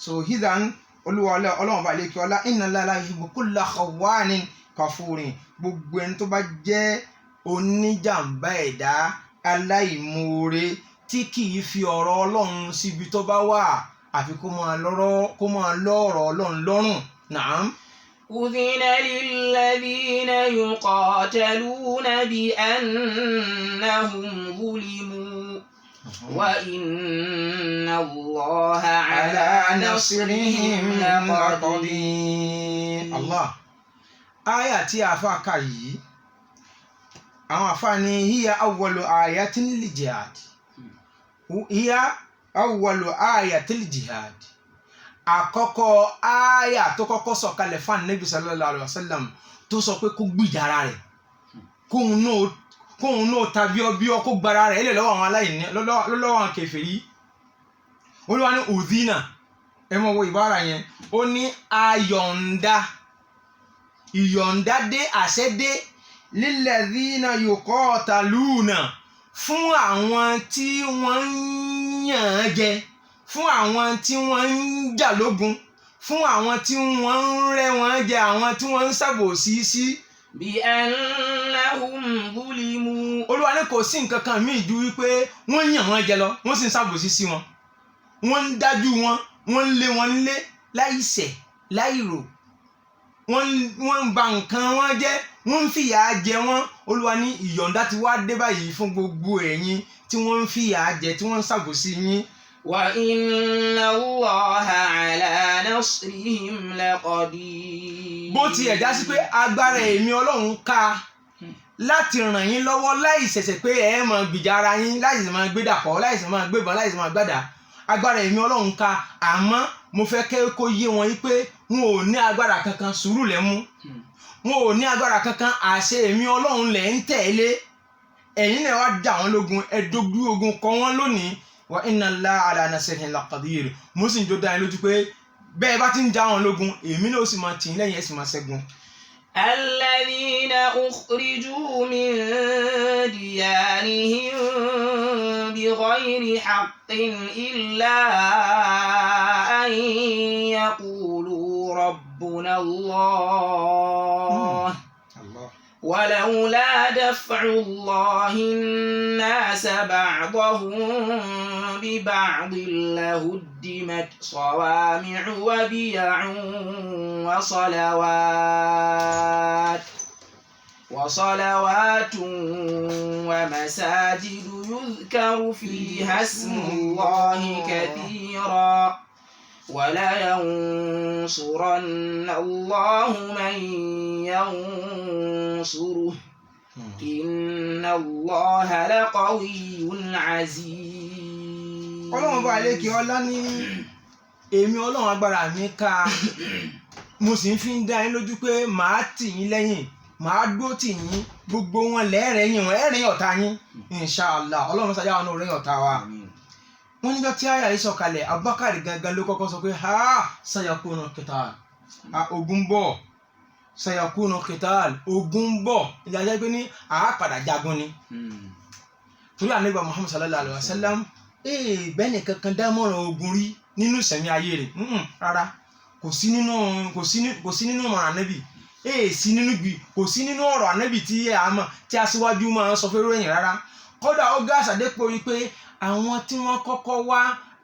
so hidan olúwa Ọlọ́run bá lè kí ọlá inna Allaha la yuhibbu kulla khawanin kafurin. gbogbo ẹni tó bá jẹ́ oníjàmbá ẹ̀dá aláìmoore tí kì í fi ọ̀rọ̀ Ọlọ́run síbi tó bá wà àfi kó máa lọ́rọ̀ Ọlọ́run lọ́rùn. Naam. أذن للذين يقاتلون بأنهم ظلموا وإن الله على نصرهم لقدير. Allah. Aya tí a fà kà yìí àwọn àfà ní hiya awwalu ayatin lil jihad. hiya awwalu ayatil jihad. àkọ́kọ́ aya tó kọ́kọ́ sọ̀kalẹ̀ fún Ànábì sallallahu alaihi wasallam tó sọ pé kó gbìjára rẹ̀ kóhun náà tàbí ọbíọ́ kó gbára rẹ̀ lẹ̀ lọ́wọ́ àwọn aláìní lọ́wọ́ àwọn kèfèrí. Olúwa ní udhina, ẹ mọ̀ wo ìbára yẹn, ó ní ìyọ̀ǹda dé, àṣẹ dé lilladhina yuqataluna fún àwọn tí wọ́n ń yàn án jẹ, fún àwọn tí wọ́n ń jà lógun, fún àwọn tí wọ́n ń rẹ́ wọn jẹ, àwọn tí wọ́n ń ṣàbòsí sí. bí annahum zulimu. Olúwa ní kò sí nǹkan kan míì ju wípé wọ́n yàn wọ́n jẹ lọ, wọ́n sì ń ṣàbòsí sí wọn, wọ́n ń dájú wọn, wọ́n ń lé wọn nílé láìṣẹ̀ láìrò, wọ́n ń ba nǹkan wọn jẹ́, wọ́n ń fìyà jẹ wọ́n. Olúwa ní ìyọ̀ǹda ti wá dé báyìí fún gbogbo ẹ̀yin tí wọ́n ń fìyà jẹ, tí wọ́n ń ṣàbòsí yín. wa inna Allaha ala nasrihim laqadir. bó tiẹ̀ já sí pé agbára èmi Ọlọ́run ká láti ràn yín lọ́wọ́ láì ṣẹ̀ṣẹ̀ pé ẹ máa gbìjà ara yín, láì sì máa gbé dàpọ̀, láì sì máa gbébọn, láì sì máa gbádà. agbára èmi Ọlọ́run ká, àmọ́ mo fẹ́ kó yé wọn yí pé wọn ò ní agbára kankan, sùúrù lẹ̀ mú. wọn ò ní agbára kankan, àṣẹ èmi Ọlọ́run lẹ̀ ń tẹ̀lé. ẹ̀yin náà wá dá wọn lógun, ẹ dojú ogun kọ wọn lónìí. wa inna Allaha ala nasrihim laqadir. mo sì ń jó dá yín lójú pé bẹ́ẹ̀ bá ti ń já wọn lógun, èmi náà ó sì máa tì í lẹ́yìn, ẹ sì máa ṣẹ́gun. الذين أخرجوا من ديارهم بغير حق إلا أن يقولوا ربنا الله ولولا دفع الله الناس بعضهم ببعض لهدمت صوامع وبيع وصلوات ومساجد يذكر فيها اسم الله كثيرا ولينصرن الله من ينصره إن الله لقوي عزيز. Ọlọ́run bá lékè ọlá ní èmi Ọlọ́run agbára mi ká, mo sì ń fi ń dá yín lójú pé màá tì yín lẹ́yìn, màá dúró tì yín, gbogbo wọn lẹ́ẹ̀rẹ̀yìn wọn ẹ̀rìn ọ̀tá yín inshallah. Ọlọ́run sáyà wọn rẹ̀ ọ̀tá wa. wọ́n níjọ́ tí àyà yìí sọ̀kalẹ̀, Abubakar gangan ló kọ́kọ́ sọ pé sayakunu qital, ogun bọ̀, sayakunu qital, ogun bọ̀. ìdájọ́ pé ní àápadà jagun ni. torí Ànábì Muhammad sallallahu alaihi wasallam bẹ́ẹ̀ni kankan dámọ̀ràn ogun rí nínú ìsẹ̀mí ayé rẹ̀ rárá. kò sí nínú ọ̀rọ̀ Ànábì, kò sí nínú ọ̀rọ̀ Ànábì tí aṣíwájú máa ń sọ fẹ́ ròyìn rárá. kódà ó gá àṣàdépò wípé àwọn tí wọ́n kọ́kọ́ wá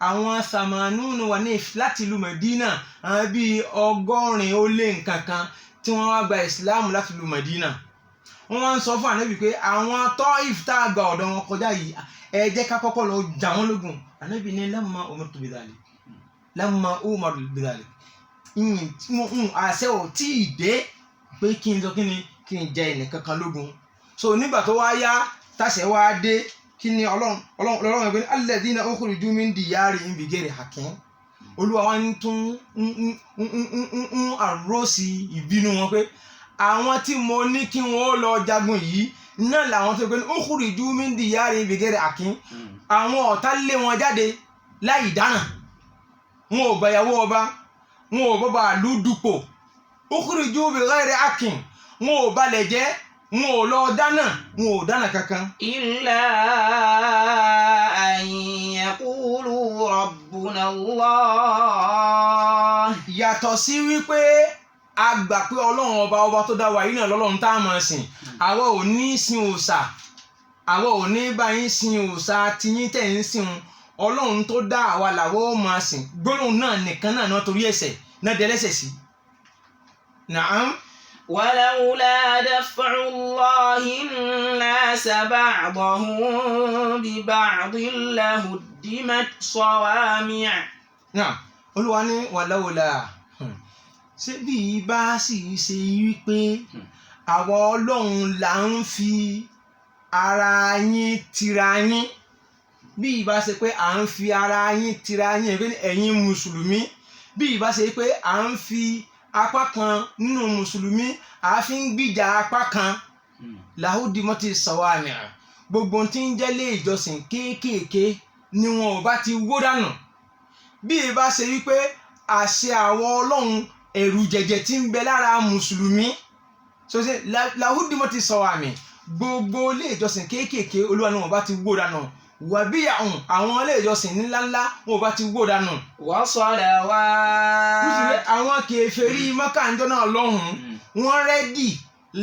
àwọn samanun wà ní láti ìlú Medina àwọn bíi 100 ó lé nǹkan kan tí wọ́n wá gba ìsìláàmù láti ìlú Medina. Wọ́n wá ń sọ fún Ànábì pé àwọn Taif tá a gba ọ̀dọ̀ wọn kọjá yìí ẹ jẹ́ ká kọ́kọ́ lọ jà wọ́n lógun. Ànábì ní lamma umirtu bidhalik lamma umaru bidhalik àṣẹ ò tí ì dé pé kí n sọ kí n jẹ ẹnìkan kan lógun. So nígbà tó wá yá táṣẹ wá dé kí ni ọlọ́run ẹgbẹ́ alladhina ukhriju min diyarihim bighayri haqqin. Olúwa wa ń tún àròsí ìbínú wọn pé àwọn tí mo ní kí wọ́n lọ jagun yìí náà làwọn tó gbé ukhriju min diyarihim bighayri haqqin. Àwọn ọ̀tá lé wọn jáde láì dáná, wọn ò bàyàwó ọba, wọn ò bọ́ba àlú dupò. Ukhriju bighayri haqqin, wọn ò balẹ̀ jẹ́, wọn ò lọ dáná, wọn ò dáná kankan. Illa an yaqulu rabbuna Allah. Yàtọ̀ sí wípé a gbà pé ọlọ́run ọba tó dá wa yìí náà lọ́lọ́run tá a máa sìn. Àwa ò ní sin òòṣà, àwa ò ní bá yín sin òòṣà tiyín tẹ̀ ń sìn. Ọlọ́run tó dá àwa làwọn ó máa sìn. Gbólóhùn náà nìkan náà torí ẹ̀ṣẹ̀ náà dẹ́lẹ́ṣẹ̀ sí. Na'am. ولولا دفع الله الناس بعضهم ببعض لهدمت صوامع. Náà Olúwa ní wàláwòlá ṣé bí bá sì ṣe wípé àwa Ọlọ́run là ń fi ara yín tira yín, bí ìbá ṣe pé à ń fi ara yín tira yín ẹ̀yin mùsùlùmí, bí ìbá ṣe pé à ń fi apá kan nínú mùsùlùmí àfi ń gbìjà apá kan lahudimati sawami, gbogbo tí ń jẹ́ lé ìjọsìn kéékèèké ni wọn ò bá ti wó dànù. Bí ìbá ṣe wípé àṣẹ àwọn Ọlọ́run ẹ̀rù jẹ̀jẹ̀ tí ń bẹ lára mùsùlùmí so ṣe lahudimati sawami, gbogbo lé ìjọsìn kéékèèké Olúwa ni wọn bá ti wó dànù. Wàbíyà àwọn ilé ìjọsìn ńláńlá wọn ò bá ti wó dànù. Wa salawat. Àwọn kèfèrí Mákà ńjọ́ náà lọ́hùn-ún wọ́n rẹ́dì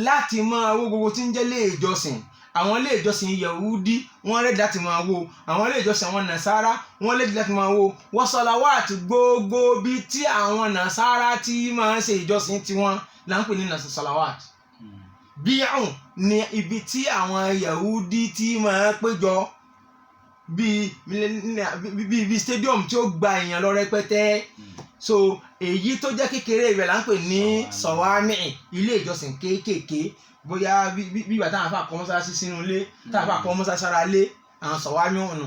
láti máa wó gbogbo tí ń jẹ́ ilé ìjọsìn. Àwọn ilé ìjọsìn Yahudi wọ́n rẹ́dì láti máa wó, àwọn ilé ìjọsìn àwọn Nàsárà wọ́n rẹ́dì láti máa wó. Wa salawat, gbogbo bí tí àwọn Nàsárà tí máa ń ṣe ìjọsìn tiwọn là ń pè ní salawat. Bí'un ni ibi tí àwọn Yahudi tí máa péjọ bí stadium tí ó gba èèyàn lọ rẹpẹtẹ. So èyí tó jẹ́ kékeré ibẹ̀ là ń pè ní sọ̀wámì, ilé ìjọsìn kéékèèké. Bóyá bí ìgbà táwọn afá kọ́ mọ́sálásí sínú ilé, táwọn afá kọ́ mọ́sálásí sára ilé, àwọn sọ̀wámì ọ̀nà.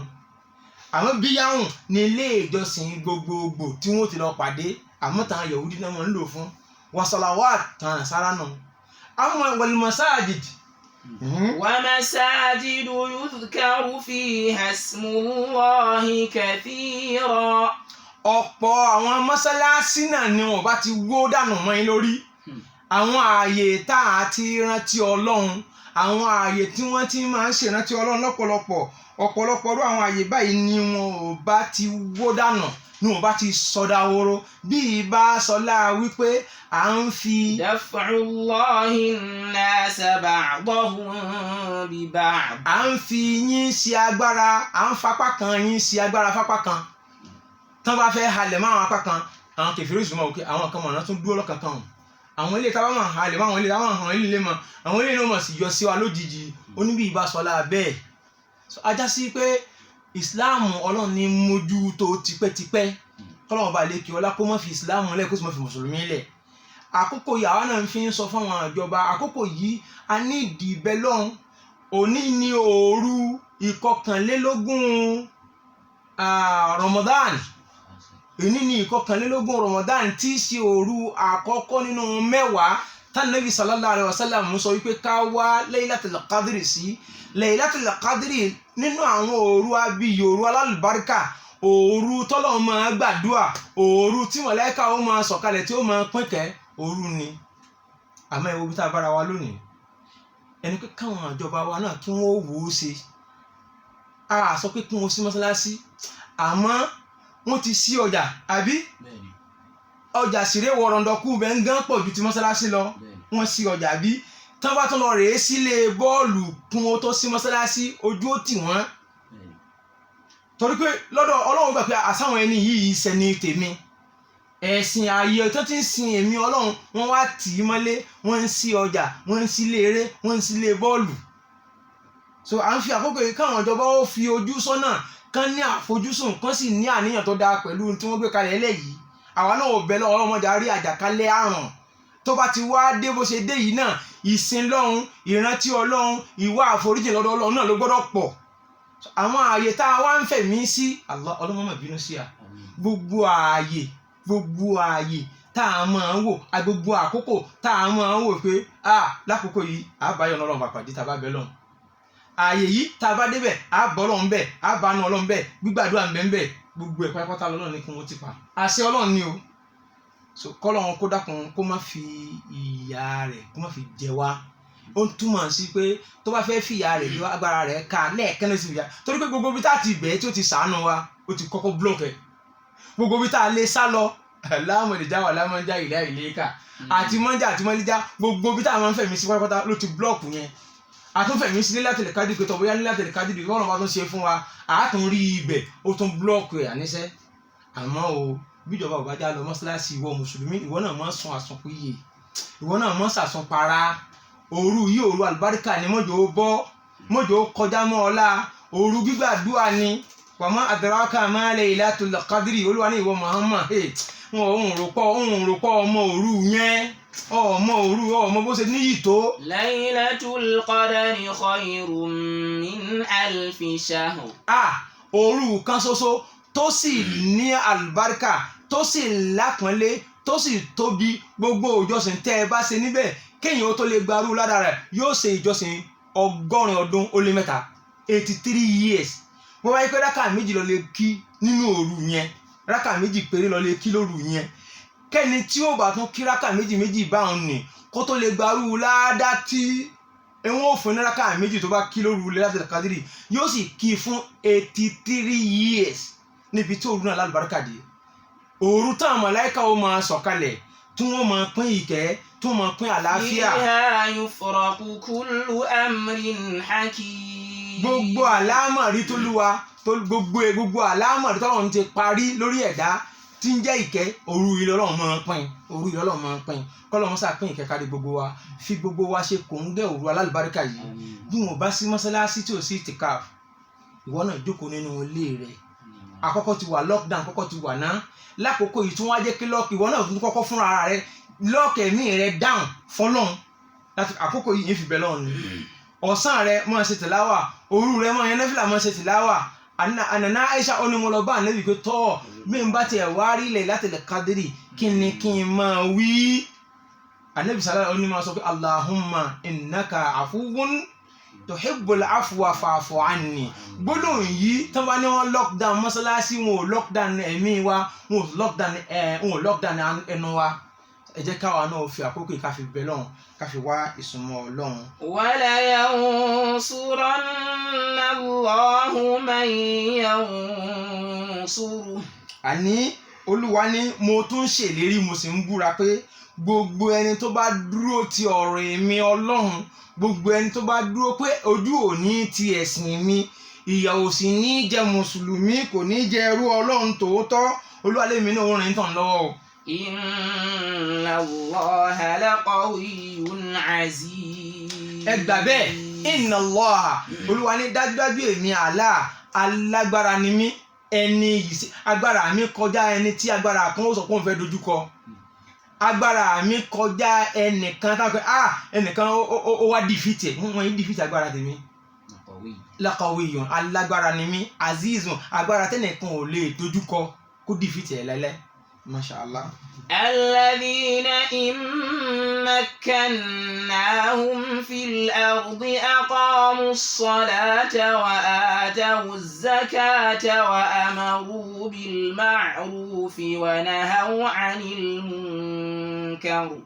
Àmọ́ bíyàwó ni ilé ìjọsìn gbogbogbò tí wọ́n ti lọ pàdé, àmọ́ táwọn Yahudi náà wọ́n ń lò fún. Wa salawat táwọn Nasara náà. Àwọn wal masajid. ومساجد يذكر فيها اسم الله كثيرا. Ọ̀pọ̀ àwọn mọ́sálásí náà ni wọ́n bá ti wó dànù mọ́ yín lórí. Àwọn ààyè tá a ti rántí Ọlọ́run, àwọn ààyè tí wọ́n ti máa ń ṣèrántí Ọlọ́run lọ́pọ̀lọpọ̀ ọ̀pọ̀lọpọ̀ àwọn ààyè báyìí ni wọn ò bá ti wó dànù, ni wọn bá ti sọdá wóró. Bí ìbá sọlá wípé à ń fi Daf'ullahi an-nasa ba'dahum bi ba'd. À ń fi yín ṣe agbára, à ń fapá kan yín ṣe agbára fapá kan. Tán bá fẹ́ halẹ̀ mọ́ àwọn apá kan, àwọn kèfèrí ìṣúná òkè àwọn kan mọ̀ràn tún dúró lọ́kàn kan. Àwọn ilé tábà máa halẹ̀ mọ́ àwọn ilé tábà máa hàn ilé mọ́, àwọn ilé náà mọ̀ sí yọ sí wa lójijì oníbí ìbá sọlá bẹ́ẹ̀. Ajá sí pé Islam Ọlọ́run ní mójú tó tipẹ́tipẹ́, kọ́lọ́run bá lè kí ọlá kó má fi Islam lẹ̀ kó sì má fi mùsùlùmí lẹ̀. Àkókò yìí àwa náà fi ń sọ fún àwọn ìjọba, àkókò yìí a ní ìdìbẹ́ lọ́hùn. Òní ní òru 21 Ramadan. Òní ní 21 Ramadan tí í ṣe òru àkọ́kọ́ nínú 10 tánàbí sallallahu alaihi wasallam sọ wípé ká wá Laylatul Qadri sí. Laylatul Qadri nínú àwọn òru abiyì, òru alálùbáríkà, òru tọ́lọ́run máa gbàdúà, òru tí màláíkà ó máa sọ̀kalẹ̀ tí ó máa pínkẹ́, òru ni. Àmọ́ ẹ wo bí tá a bára wa lónìí, ẹni pé káwọn ìjọba wa náà kí wọ́n wò ó ṣe. A sọ pé kí wọ́n ṣí mọ́sálásí, àmọ́ wọ́n ti ṣí ọjà, àbí? Ọjà síré wọ̀rọ̀ndọ̀kú bẹ́ẹ̀ ń gán pọ̀ ju ti mọ́sálásí lọ. Wọ́n ṣí ọjà bí tán bá tún lọ rèé sílé bọ́ọ̀lù kún ó tó ṣí mọ́sálásí, ojú ó tì wọ́n. torí pé lọ́dọ̀ Ọlọ́run gbà pé àsáwọn ẹni yìí ṣẹni tèmi ẹ̀sìn ààyè tó ti ń sin èmi Ọlọ́run wọ́n wá tì í mọ́lé wọ́n ń sí ọjà wọ́n ń sílé eré wọ́n ń sílé bọ́ọ̀lù. So à ń fi àkókò yìí káwọn ìjọba ó fi ojú sọ́nà kán ní àfojúsùn kán sì ní àníyàn tó dáa pẹ̀lú tí wọ́n gbé kalẹ̀ eléyìí. àwa náà ò bẹ̀ lọ́wọ́ ọlọ́mọdé àrí àjàkálẹ̀ àrùn tó bá ti wá dé bó ṣe dé yìí náà ìsìn lọ́hùn ìrántí Ọlọ́run ìwà àforíjì lọ́dọ̀ Ọlọ́run náà ló gbọ́dọ̀ pọ̀. àwọn ààyè tá a wá ń fẹ̀mí sí Allah Ọlọ́run má bínú sí à gbogbo ààyè tá a máa ń wò gbogbo àkókò tá a máa ń wò pé lákòókò yìí àbáyọ Ọlọ́run bá pàdé tá a bá bẹ̀ lọ́hùn ààyè yìí tá a bá débẹ̀ àbọ̀ Ọlọ́run bẹ̀ àbánu Ọlọ́run bẹ̀ gbígbàdúrà ń bẹ̀ gbogbo ẹ̀ pátápátá lọ́lọ́run ní kí wọ́n ti pa àṣẹ Ọlọ́run ni o. So kọ́lọ́run kó dákun kó má fi ìyà rẹ̀ kó má fi jẹ wá ó ń túmọ̀ sí pé tó bá fẹ́ fi ìyà rẹ̀ jọ agbára rẹ̀ ká lẹ́ẹ̀kan ló sì fi yà torí pé gbogbo ibi tá a ti bẹ̀ẹ́ tí ó ti ṣàánú wa ó ti kọ́kọ́ blọ́ọ̀kì ẹ̀ gbogbo ibi tá a lè sá lọ láàmọ̀lẹ́jà wà láàmọ̀lẹ́jà ìlà ìlẹ́ka àti mọ́jà àti mọ́lẹ́jà gbogbo ibi tá a máa ń fẹ̀mí sí pátápátá ló ti blọ́ọ̀kù yẹn àtúnfẹ̀mí sí Lailatul Qadr pé tọ́bọ̀yá Lailatul Qadr bọ́ọ̀lù bá tún ṣe fún wa àátún rí ibẹ̀ ó tún blọ́ọ̀kù ẹ̀ àníṣẹ́ àmọ́ o bíjọba ò bá já lọ mọ́ṣáláṣí ìwọ mùsùlùmí ìwọ náà mọ́ sun àsunpìyè ìwọ náà mọ́ sàsunpara òru yìí òru àlùbáríkà ni mọ́jọ́ ó bọ́ mọ́jọ́ ó kọjá mọ́ ọlá òru gbígbàdúrà ni wàmọ́ adraka ma Lailatul Qadr olúwa ní ìwọ Muhammad òun rò pọ̀ ọmọ òru yẹn ọmọ bó ṣe níyì tó. Laylatul Qadri khayrun min alfi shahr. òru kan ṣoṣo tó sì ní àlùbáríkà tó sì lápọ́nlé tó sì tóbi gbogbo ìjọsìn tẹ́ ẹ bá ṣe níbẹ̀ kéèyàn ó tó lè gbarú ládàá rẹ̀ yóò ṣe ìjọsìn 100 ọdún ó lé mẹ́ta 83 years. wọ́n wáyé pé rákà méjì lọ lè kí nínú òru yẹn rákà méjì péré lọ lè kí lóru yẹn kẹ́ni tí ó bá tún kí rákà méjì báwọn nì kó tó lè gbarú ládàá tí ẹ̀wọ̀n òfin ní rákà méjì tó bá kí lóru Lailatul Qadr yóò sì kí fún 83 years níbi tí òru náà lálùbáríkà dé òru táwọn màláíkà ó máa sọ̀kalẹ̀ tí wọ́n máa pín ìkẹ́ tí wọ́n máa pín àlàáfíà. fiha yufraqu kullu amrin hakim. gbogbo àlámọ̀rí tó lúwa gbogbo àlámọ̀rí tọ́lọ́run ti parí lórí ẹ̀dá tí ń jẹ́ ìkẹ́ òru ilé Ọlọ́run máa pín kọ́lọ́run sá pín ìkẹ́ kárí gbogbo wa fi gbogbo wa ṣe kòńgẹ́ òru alálùbáríkà yìí bí wọn bá sí mọ́sálásí tí ò sí ìtìkáf ìwọ náà jókòó nínú ilé rẹ̀ àkọ́kọ́ ti wà lockdown àkọ́kọ́ ti wà náà lákòókò yìí tí wọ́n á jẹ́ kí lọ́ọ̀kì ìwọ náà tún kọ́kọ́ fúnra rẹ̀ lọ́ọ̀kì ẹ̀mí rẹ̀ down fọlọ́n láti àkókò yìí yẹn fi bẹ̀ lọ́ọ̀ ni ọ̀sán rẹ̀ máa ṣe tìláwà òru rẹ̀ máa yẹn nẹ́fìlà máa ṣe tìláwà ànàná Aisha onímọ̀lọ́bà Ànábì pé tọ́ bí n bá tiẹ̀ wá rí Lailatul Qadr kí ni kí n máa wí Ànábì sàlẹ̀ onímọ̀ sọ pé Allahumma innaka afuwun tuhibbul afwa fa'fu anni gbólóhùn yìí tán bá ní wọn lockdown mọ́sálásí wọn ò lockdown ẹ̀mí wa wọn ò lockdown ẹnu wa ẹ jẹ́ káwa náà fi àkókò ká fi bẹ̀ lọ́hùn ká fi wá ìsúnmọ́ Ọlọ́run. wala yansuranna Allahu man yansuru. àní Olúwa ní mo tún ṣèlérí mo sì ń búra pé gbogbo ẹni tó bá dúró ti ọ̀rọ̀ èmi Ọlọ́run gbogbo ẹni tó bá dúró pé ojú ò ní ti ẹ̀sìn mi ìyà ò sì ní jẹ mùsùlùmí kò ní jẹ ẹrú Ọlọ́run tòótọ́ Olúwa lèmi náà ó rìn tàn lọ́wọ́ o. Inna Allaha laqawiyyun aziz. ẹ gbà bẹ́ẹ̀ Inna Allaha Olúwa ní dájúdájú èmi Allah alágbára ni mí ẹni yìí agbára mi kọjá ẹni tí agbára kan ó sọ pé òun fẹ́ dojúkọ agbára mi kọjá ẹnìkan tá a pẹ́ ẹnìkan ó wá dìfìtì wọ́n yí dìfìtì agbára tèmi laqawiyyun alágbára ni mí azizun agbára tẹ́nìkan ò lè dojúkọ kó dìfìtì ẹ̀ lẹ́lẹ́. Masha Allah. الذين إن مكناهم في الأرض أقاموا الصلاة وآتوا الزكاة وأمروا بالمعروف ونهوا عن المنكر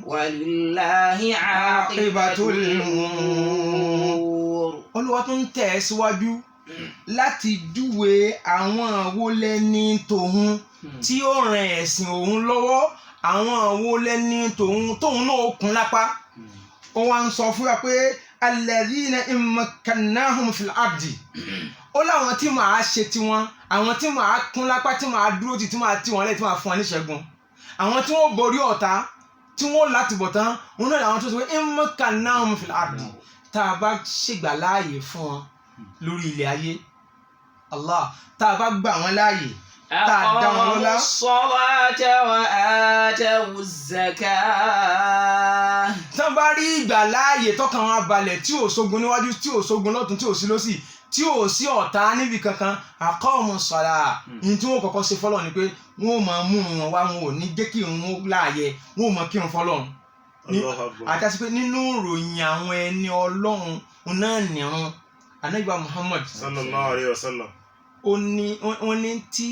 ولله عاقبة الأمور. Olúwa tún tẹ̀ síwájú láti júwe àwọn àwọlẹ́ni tòun tí ó ràn ẹ̀sìn òun lọ́wọ́ àwọn àwọlẹ́ni tóun náà kún lápá ó wá ń sọ fún wa pé alladhina in makkannahum fil ardi ó ó láwọn tí màá ṣe tiwọn àwọn tí màá kún lápá tí màá dúró tí màá tì wọ́n lẹ̀ tí màá fún wọn níṣẹ́gun àwọn tí wọ́n borí ọ̀tá tí wọ́n láti bọ̀ tán òun náà làwọn tó sọ pé immakannahum fil ardi tá a bá ṣègbà láàyè fún wọn lórí ilẹ̀ ayé Allah tá a bá gbà wọ́n láàyè tá a dá wọn lọ́lá. aqamu s-salata wa atawu z-zakah. tí wọ́n bá rí ìgbà láàyè tọ́kàn wọn balẹ̀ tí ò sógun níwájú tí ò sógun lọ́tún tí ò sí lósì tí ò sí ọ̀tá níbi kankan aqamu s-salah ní tí wọ́n kọ́kọ́ ṣe fọ́lọ́ ni pé wọ́n ò máa mú wọn wá wọn ò ní jẹ́ kí wọn láàyè wọn ò máa kírun fọ́lọ́ àti àti pé nínú ìròyìn àwọn ẹni ọlọ́run náà nìrun Ànábì Muhammad sallallahu alayhi wa sallam wọ́n ní tí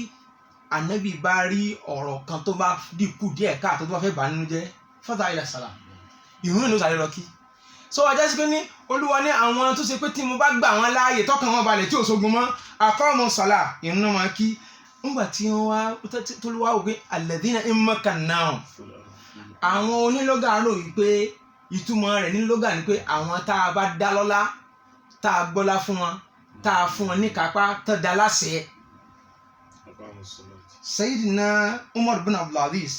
Ànábì bá rí ọ̀rọ̀ kan tó bá dínkù díẹ̀ káàtó tó bá fẹ́ bà nínú jẹ́ fọ́tà ila salah ìrun ló sáré lọ kí so ajá sí pé ní olúwa ní àwọn tó ṣe pé tí mo bá gbà wọn láàyè tọkàn wọn balẹ̀ tí ò sógun mọ́ aqamu salah ìrun náà máa kí nígbà tí wọ́n wá tó ló wá wò pé alladhina immakannahum àwọn onílọ́gà rò wípé ìtumọ̀ rẹ̀ nílọ́gà ni pé àwọn tá a bá dá lọ́lá tá a gbọ́lá fún wọn tá a fún wọn ní kápá tó dá láṣẹ. Sayyidina Umar bin Abdulaziz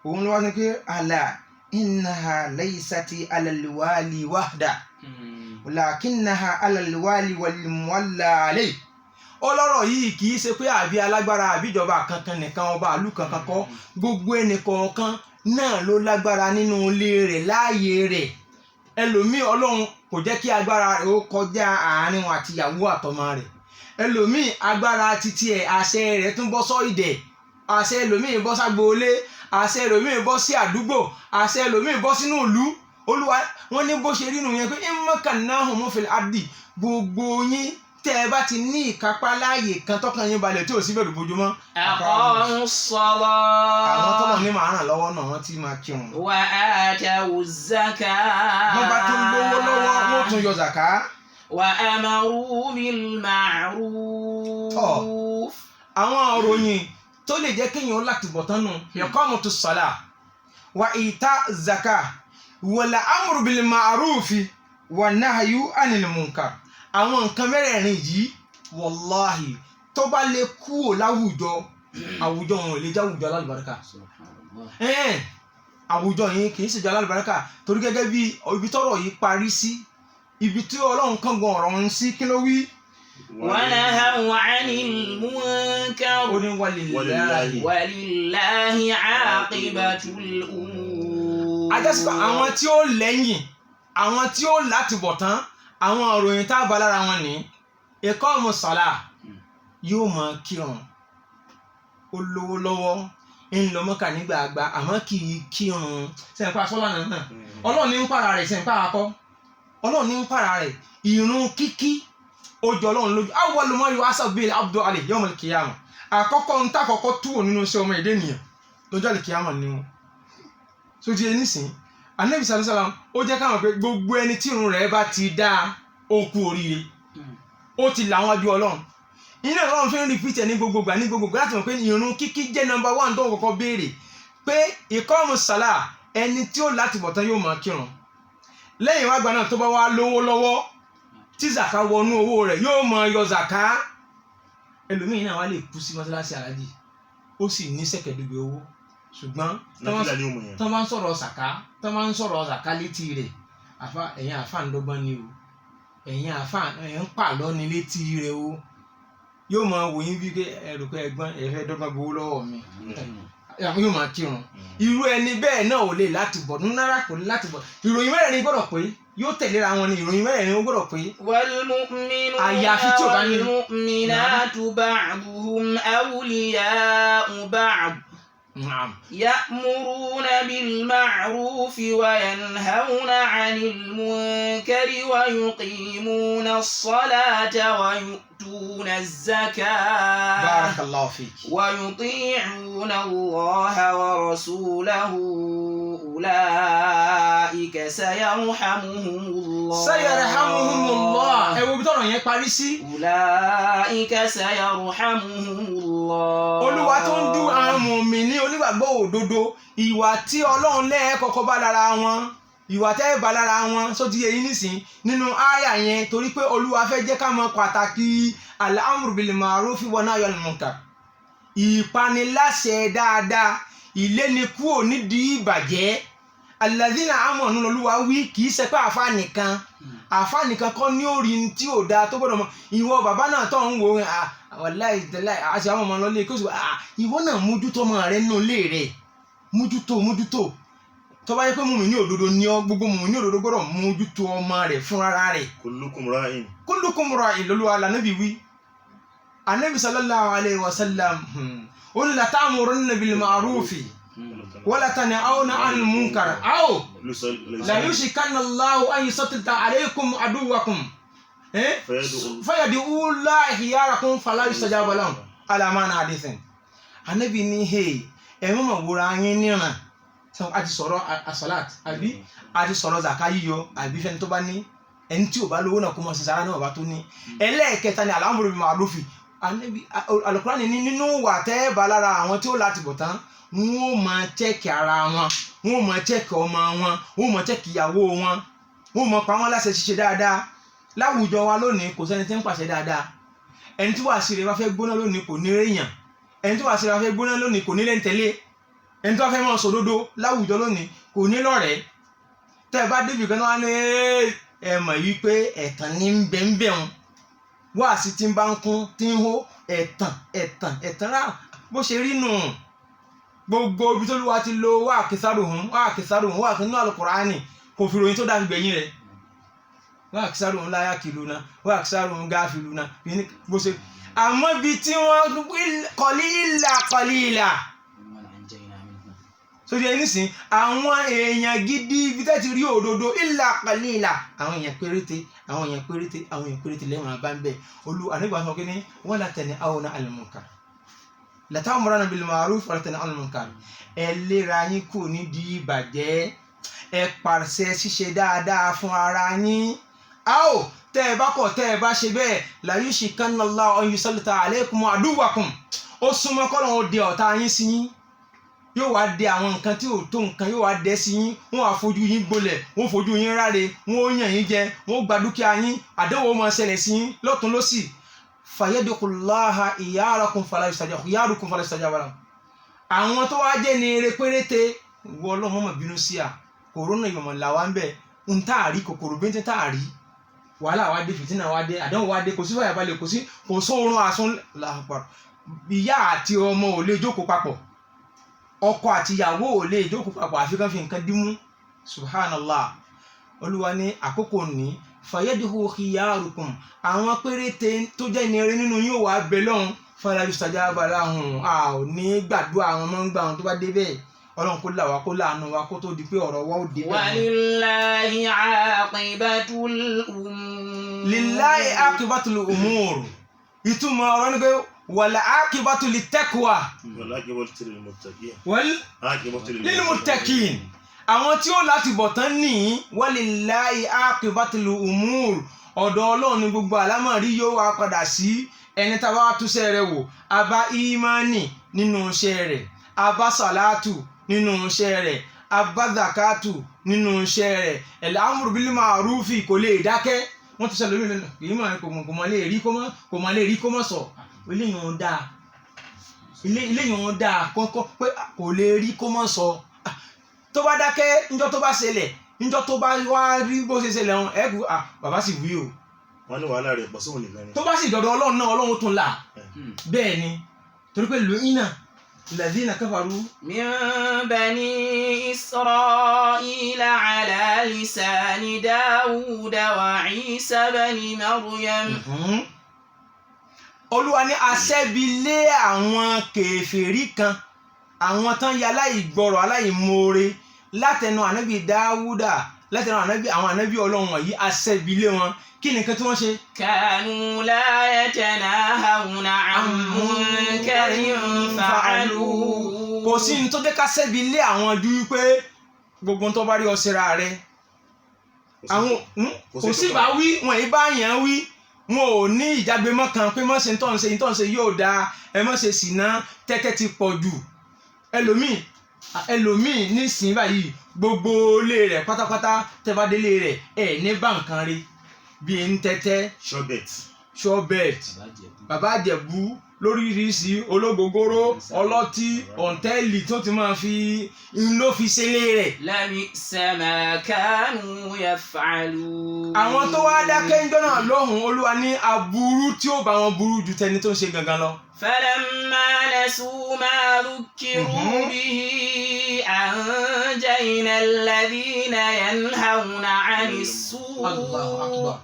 òun ló wá ní pé ala innaha laysati ala al-wali wahda walakinnaha ala al-wali wal-muwalla alayhi. Ọlọ́rọ̀ yìí kì í ṣe pé àbí alágbára àbíjọba kankan nìkan ọba àlú kankan kọ́ gbogbo ẹnì kọ̀ọ̀kan náà ló lágbára nínú ilé rẹ̀ láàyè rẹ̀ ẹlòmíì ọlọ́run kò jẹ́ kí agbára rẹ̀ ó kọjá àárín wọn àti ìyàwó àtọmọ rẹ̀ ẹlòmíì agbára títí ẹ̀ àṣẹ rẹ̀ tún bọ́ sọ́ ìdẹ̀ àṣẹ ẹlòmíì bọ́ ságbóolé àṣẹ ẹlòmíì bọ́ sí àdúgbò àṣẹ ẹlòmíì bọ́ sínú ìlú olúwa wọn ní bó ṣe rí nù yẹn pé immakannahum fil ardi gbogbo yín tẹ́ ẹ bá ti ní ìkápá láàyè kan tọ́kàn yín balẹ̀ tí ò sí bẹ̀rù bójúmọ́. aqamu s-salah. àwọn tọ́lọ̀ ní màá ràn lọ́wọ́ náà wọ́n ti máa kírun. wa atawu z-zakah. wọ́n bá tún lówó lọ́wọ́ wọ́n tún yọ zàká. wa amaru bil ma'ruf. àwọn òròyìn tó lè jẹ́ kéèyàn láti bọ̀ tán nù iqamatu s-salah wa ita zaka wala amru bil ma'rufi wa nahyu anil munkar. àwọn nǹkan mẹ́rẹ̀ẹ̀rin yìí wàláhì tó bá lè kúrò láwùjọ àwùjọ wọn ò lè jẹ́ àwùjọ alálùbáríkà àwùjọ yìí kì í ṣèjọ alálùbáríkà torí gẹ́gẹ́ bí ibi tọ́rọ̀ yìí parí sí ibi tí ọlọ́run kan gan ọ̀rọ̀ ń sí kí ló wí. wa nahaw 'anil munkar ó ní walillahi 'aqibatul umur. ajásípa àwọn tí ó lẹ́yìn àwọn tí ó láti bọ̀ tán àwọn òròyìn tá a bá lára wọn ní iqamu salah yóò máa kírun ó lówó lọ́wọ́ ń lọ Mọ́kà nígbà àgbà àmọ́ kì í kírun sẹ́ńpá sọ́lá náà ọlọ́run ní ń para rẹ̀ sẹ́ńpá akọ́ ọlọ́run ní ń para rẹ̀ ìrun kíkí ó jọ ọlọ́run lójú awwalu ma yuhasabu bil abdu alayhi yawm al-qiyamah àkọ́kọ́ ń tá àkọ́kọ́ túwò nínú iṣẹ́ ọmọ èdè nìyẹn lọ́jọ́ al-qiyamah ni wọn so ti ẹni sìn Ànábì sallallahu alaihi wasallam ó jẹ́ káwọn pé gbogbo ẹni tí irun rẹ̀ bá ti dá ó kú oríire ó ti làwọn ajú ọlọ́run iná ọlọ́run fi ń repeat ẹ̀ ní gbogbogbà láti mọ̀ pé irun kíkí jẹ́ number 1 tó kọ́kọ́ béèrè pé iqamu salah ẹni tí ó láti bọ̀ tán yóò máa kírun lẹ́yìn wá gbà náà tó bá wá lówó lọ́wọ́ tí zaka wọnú owó rẹ̀ yóò máa yọ zaka ẹlòmíì náà wá lè kú sí mọ́sálásí aláàjì ó sì ní sẹ̀kẹ̀dùgbẹ̀ owó ṣùgbọ́n tó máa ń sọ̀rọ̀ zaka létí rẹ̀ ẹ̀yin àfa ń dọ́gbọ́n ni o ẹ̀yin àfa ẹ̀ ń pàlọ́ ni létí rẹ̀ o yóò máa wò yín bí ẹrù pé ẹ̀gbọ́n ẹ̀fẹ́ dọ́gbọ́n gbowó lọ́wọ́ mi yóò máa kírun irú ẹni bẹ́ẹ̀ náà ò lè láti bọ̀ nínú náírà kò ní láti bọ̀ ìròyìn mẹ́rẹ̀ẹ̀rin gbọ́dọ̀ pé yóò tẹ̀léra wọn ni ìròyìn mẹ́rẹ̀ẹ̀rin ó gbọ́dọ̀ pé. àyàfi tí ò bá ní. wal-mu'minatu ba'duhum awliya'u ba'd. يأمرون بالمعروف وينهون عن المنكر ويقيمون الصلاة ويؤتون الزكاة بارك الله فيك ويطيعون الله ورسوله أولئك سيرحمهم الله ẹ wo bí tọ́rọ̀ yẹn parí sí. أولئك سيرحمهم الله. Olúwa tó ń dú àwọn mùmínì onígbàgbọ́ òdodo ìwà tí Ọlọ́run lẹ́ẹ̀ kọ́kọ́ bá lára wọn ìwà tẹ́ bá lára wọn só ti yé yín nísìn nínú àyà yẹn torí pé Olúwa fẹ́ jẹ́ ká mọ̀ pàtàkì al-amru bil ma'ruf wa nahyi anil munkar ìpaniláṣẹ dáadáa ìléni kúrò nídìí ìbàjẹ́ alladhina amanu Olúwa wí kì í ṣe pé àfáà nìkan kọ́ ní orí tí ò dáa tó gbọ́dọ̀ mọ̀ ìwọ bàbá náà tó ń wo wàláì tẹ́láì àti àwọn ọmọ lọ́lé kí ó sì wá ìwọ náà mójútó ọmọ rẹ nínú ilé rẹ mójútó tó bá yẹ pé mùmí ní òdodo ní ọ gbogbo mùmí ní òdodo gbọ́dọ̀ mójútó ọmọ rẹ fúnra rẹ. kullukum ra'in lọ́lọ́wọ́ Ànábì wí Ànábì sallallahu alayhi wa sallam ó ní la ta'murunna bil ma'rufi wala tanhauna 'anil munkar aw la yushikanna Allahu an yusallita alaykum aduwwakum fayad'u Allaha khiyarakum fala yustajaba lahum ala ma hadithin. Ànábì ní ẹ má máa wòra yín níran a ti sọ̀rọ̀ asalat àbí a ti sọ̀rọ̀ zaka yíyọ àbí fẹ́ni tó bá ní ẹni tí ò bá lówó náà kó mọ̀ sí sára náà bá tó ní ẹlẹ́ẹ̀kẹta ni al-amru bil ma'ruf Al-Qur'an ní nínú wà tẹ́ bá lára àwọn tí ó láti bọ̀ tán wọn ò máa chẹ́kì ara wọn wọn ò máa chẹ́kì ọmọ wọn wọn ò máa chẹ́kì ìyàwó wọn wọn ò máa pa wọn láṣẹ ṣíṣe dáadáa láwùjọ wa lónìí kò sẹ́ni tí ń pàṣẹ dáadáa ẹni tí wàá ṣeré bá fẹ́ gbóná lónìí kò ní réèyàn ẹni tí wàá ṣeré bá fẹ́ gbóná lónìí kò ní lẹ́ńtẹ́lé ẹni tó fẹ́ mọ́ sòdodo láwùjọ lónìí kò ní lọ́rẹ̀ẹ́ tẹ́ ẹ bá débi kan náà ní ẹ mọ̀ yí pé ẹ̀tàn ní ń bẹ wọn wá sí tí ń bá ń kún tí ń hó ẹ̀tàn rà bó ṣe rí nù gbogbo ibi tó lù wá ti lo wá àkísàrò wá nínú Al-Qur'ani kò fi ròyìn tó dá gbẹ̀yìn rẹ̀ wá àkísàrò ńlá yá kìlú náà wá àkísàrò ńgá fìlú náà bó ṣe àmọ́ ibi tí wọ́n qalila sórí ẹni sìn àwọn èèyàn gidi ibi tẹ́ ti rí òdodo illa qalila àwọn èèyàn péréte lẹ́wọ̀n bá ń bẹ̀ Ànábì sọ pé ní wala tanhauna 'anil munkar la ta'muruna bil ma'ruf wala tanhauna 'anil munkar ẹ léra yín kù nídìí ìbàjẹ́ ẹ pàṣẹ ṣíṣe dáadáa fún ara yín tẹ́ ẹ bá kọ̀ tẹ́ ẹ bá ṣe bẹ́ẹ̀ la yushikanna Allahu an yusallita alaykum aduwwakum ó súnmọ́ kọ́lọ̀ ó de ọ̀tá yín sí yín yóò wá dé àwọn nǹkan tí ò tó nǹkan yóò wá dé sí yín wọ́n wá fojú yín gbolẹ̀ wọ́n fojú yín ráre wọ́n ó yàn yín jẹ wọ́n ó gba dúkìá yín àdéhùn ó máa ṣẹlẹ̀ sí yín lọ́tún lọ́sì fayadkhulullaha iyarakum fala yustajaba lahum. àwọn tó wá jẹ́ ní eré péréte wọ ọlọ́mọ mọ̀ bínú sí à kòrónà ìmọ̀mọ̀ là wá ń bẹ̀ ń táàrí kòkòrò bíntín táàrí wàhálà wá dé fìtínà wá dé àdéhùn wá dé kò sí fàyàbalẹ̀ kò sóorun àsún làpàrọ̀ ìyá àti ọmọ ò lè jókòó papọ̀ ọkọ àti ìyàwó ò lè jókòó papọ̀ àfi kán fi nǹkan dímú subhanallah Olúwa ní àkókò ní fayadihu khiyarukum àwọn péréte tó jẹ́ ìnire nínú yóò wá bẹ lọ́hùn fala yustajaba lahum a ò ní gbàdúrà àwọn ọmọ ń gbà wọn tó bá dé bẹ́ẹ̀ Ọlọ́run kó là wá kó láàánú wa kó tó di pé ọ̀rọ̀ wa ó dé bẹ́ẹ̀. walillahi aqibatul umur. lillahi aqibatul umur ìtumọ̀ ọ̀rọ̀ ni pé wal aqibatu littaqwa wal aqibatu lil muttaqin àwọn tí ó láti bọ̀ tán ní walillahi aqibatul umur ọ̀dọ̀ Ọlọ́run ni gbogbo àlámọ̀rí yóò wá padà sí ẹni tá a bá wá túṣẹ́ rẹ̀ wò a bá ìmánì nínú iṣẹ́ rẹ̀ a bá sàlátù nínú iṣẹ́ rẹ̀ a bá zakatu nínú iṣẹ́ rẹ̀ al-amru bil ma'rufi kò lè dákẹ́ wọ́n ti sẹ́lẹ̀ lónìí kì í mọ̀ kò mọ̀ lè rí kó mọ̀ sọ eléyìí wọn dáa kọ́kọ́ pé kò lè rí kó mọ̀ sọ tó bá dákẹ́ níjọ́ tó bá ṣẹlẹ̀ níjọ́ tó bá wá rí bó ṣe ṣẹlẹ̀ wọn ẹ̀kú bàbá sì wí o. wọ́n ní wàhálà rẹ̀ pọ̀ sóhun nìkan ni. tó bá sì dọ̀dọ̀ Ọlọ́run náà Ọlọ́run tún là bẹ́ẹ̀ ni torí pé lóyìnà الذين كفروا من بني إسرائيل على لسان داود وعيسى بن مريم. Olúwa ní aṣẹ́bilé àwọn kèfèrí kan àwọn tán ya aláìgbọrọ̀ aláìmoore látẹnu ànábì Dáúdà látẹnu àwọn ànábì Ọlọ́run wọ̀nyí aṣẹ́bilé wọn kí ni nǹkan tí wọ́n ṣe. كانوا لا يتناهون عن منكر فعلوه. kò sí ní tó jẹ́ ká ṣẹ́bilé àwọn ju wípé gbogbo tó bá rí ọ̀sẹ̀ra rẹ̀ àwọn kò sí bá wí wọn yìí bá yàn wí wọn ò ní ìjágbémọ́ kan pé mọ́ ṣe ń tọ́ ń ṣe yóò dáa ẹ mọ́ ṣe ṣìnà tẹ́tẹ́ ti pọ̀ jù ẹlòmíì ẹlòmíì nísìnyí báyìí gbogbo ilé rẹ̀ pátápátá tẹ́ bá délé rẹ̀ ẹ̀ ní bá nǹkan rí bíi ń tẹ́tẹ́ ṣọ́bẹ̀t bàbá àjẹ̀bú lóríṣiríṣi ológogoro ọlọ́tí ọ̀ǹtẹ́ẹ̀lì tó ti máa fi ló fi ṣeré rẹ̀. labisa ma kanu yaf'alun. àwọn tó wá dákẹ́ ń jọ́nà lọ́hùn Olúwa ní aburú tí ó bá wọn burú ju tẹni tó ń ṣe gangan lọ. فلما نسوا ما ذكروا به أنجينا الذين ينهون عن السوء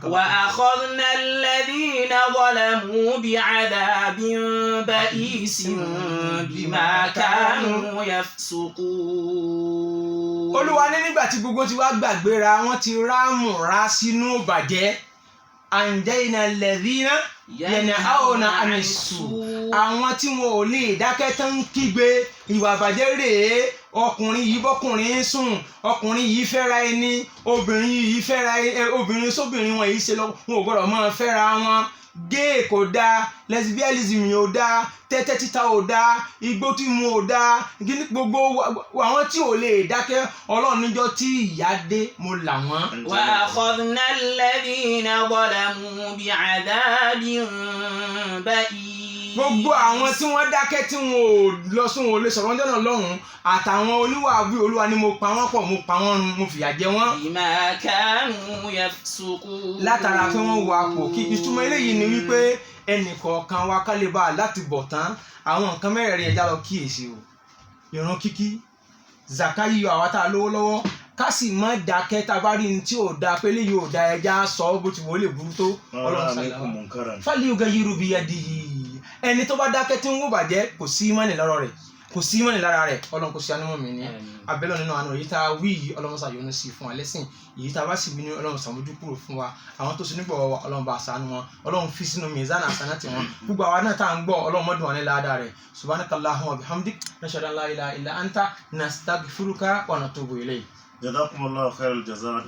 وأخذنا الذين ظلموا بعذاب بئيس بما كانوا يفسقون. Olúwa ní nígbà tí gbogbo ti wá gbàgbéra wọ́n ti rámùrá sínú bàjẹ́ anjayna alladhina yanhauna anis-su àwọn tí wọn ò lè dákẹ́ tán ń kígbe ìwà àbàjẹ́ rèé ọkùnrin yìí bọ́kùnrin sùn ọkùnrin yìí fẹ́ra ẹni obìnrin yìí fẹ́ra obìnrin sóbìnrin wọn yìí ṣe lọ wọn ò gbọ́dọ̀ máa fẹ́ra wọn gay kò dáa lesbianism ò dáa tẹ́tẹ́ títa ò dáa igbó tí mu ò dáa gbogbo àwọn tí ò lè dákẹ́ Ọlọ́run níjọ́ tí ìyà dé mo là wọ́n. wa akhadhna alladhina zalamu bi'adhabin ba'is. gbogbo àwọn tí wọ́n dákẹ́ tí wọn ò lọ sún wọn ò lè sọ̀rọ̀ ọjọ́ náà lọ́hùn-ún àtàwọn oníwà bí Olúwa ni mo pa wọ́n pọ̀ mo pa wọ́n run mo fìyà jẹ wọ́n. bima kanu yafsukun. látara pé wọ́n wà pò kí ìtumọ̀ eléyìí ni wípé ẹnìkọ̀ọ̀kan wa ká lè bá a láti bọ̀ tán àwọn nǹkan mẹ́rẹ̀ẹ̀rin ẹja lọ kíyèsí o ìran kíkí zaka yíyọ àwa tá a lówó lọ́wọ́ ká sì má dákẹ́ tá a bá rí ní tí ò dáa pé léyìí ò dáa ẹja sọ bó ti wọlé burú tó Ọlọ́run sàlẹ̀ falyughayyiru biyadihi ẹni tó bá dákẹ́ tí ń wò bàjẹ́ kò sí mọ́nì lọ́rọ̀ rẹ̀ kò sí mọ́nì lára rẹ̀ Ọlọ́run kò sí anúmọ̀ mi ní abẹ́lẹ̀ nínú àná èyí tá a wí yìí Ọlọ́run ṣàyọ̀nù sí fún wa lẹ́sìn èyí tá a bá sì wí ní Ọlọ́run ṣàmójú kúrò fún wa àwọn tó ṣe nígbà wa Ọlọ́run bá ṣàánú wọn Ọlọ́run fi sínú mizan hasanati wọn gbogbo àwa náà tá à ń gbọ́ Ọlọ́run mọ́dún wa ní ládàá rẹ̀ subhanakallahumma wa bihamdik nashhadu an la ilaha illa anta nastaghfiruka wa natubu ilayk. Jazakumullahu khairal jazaa.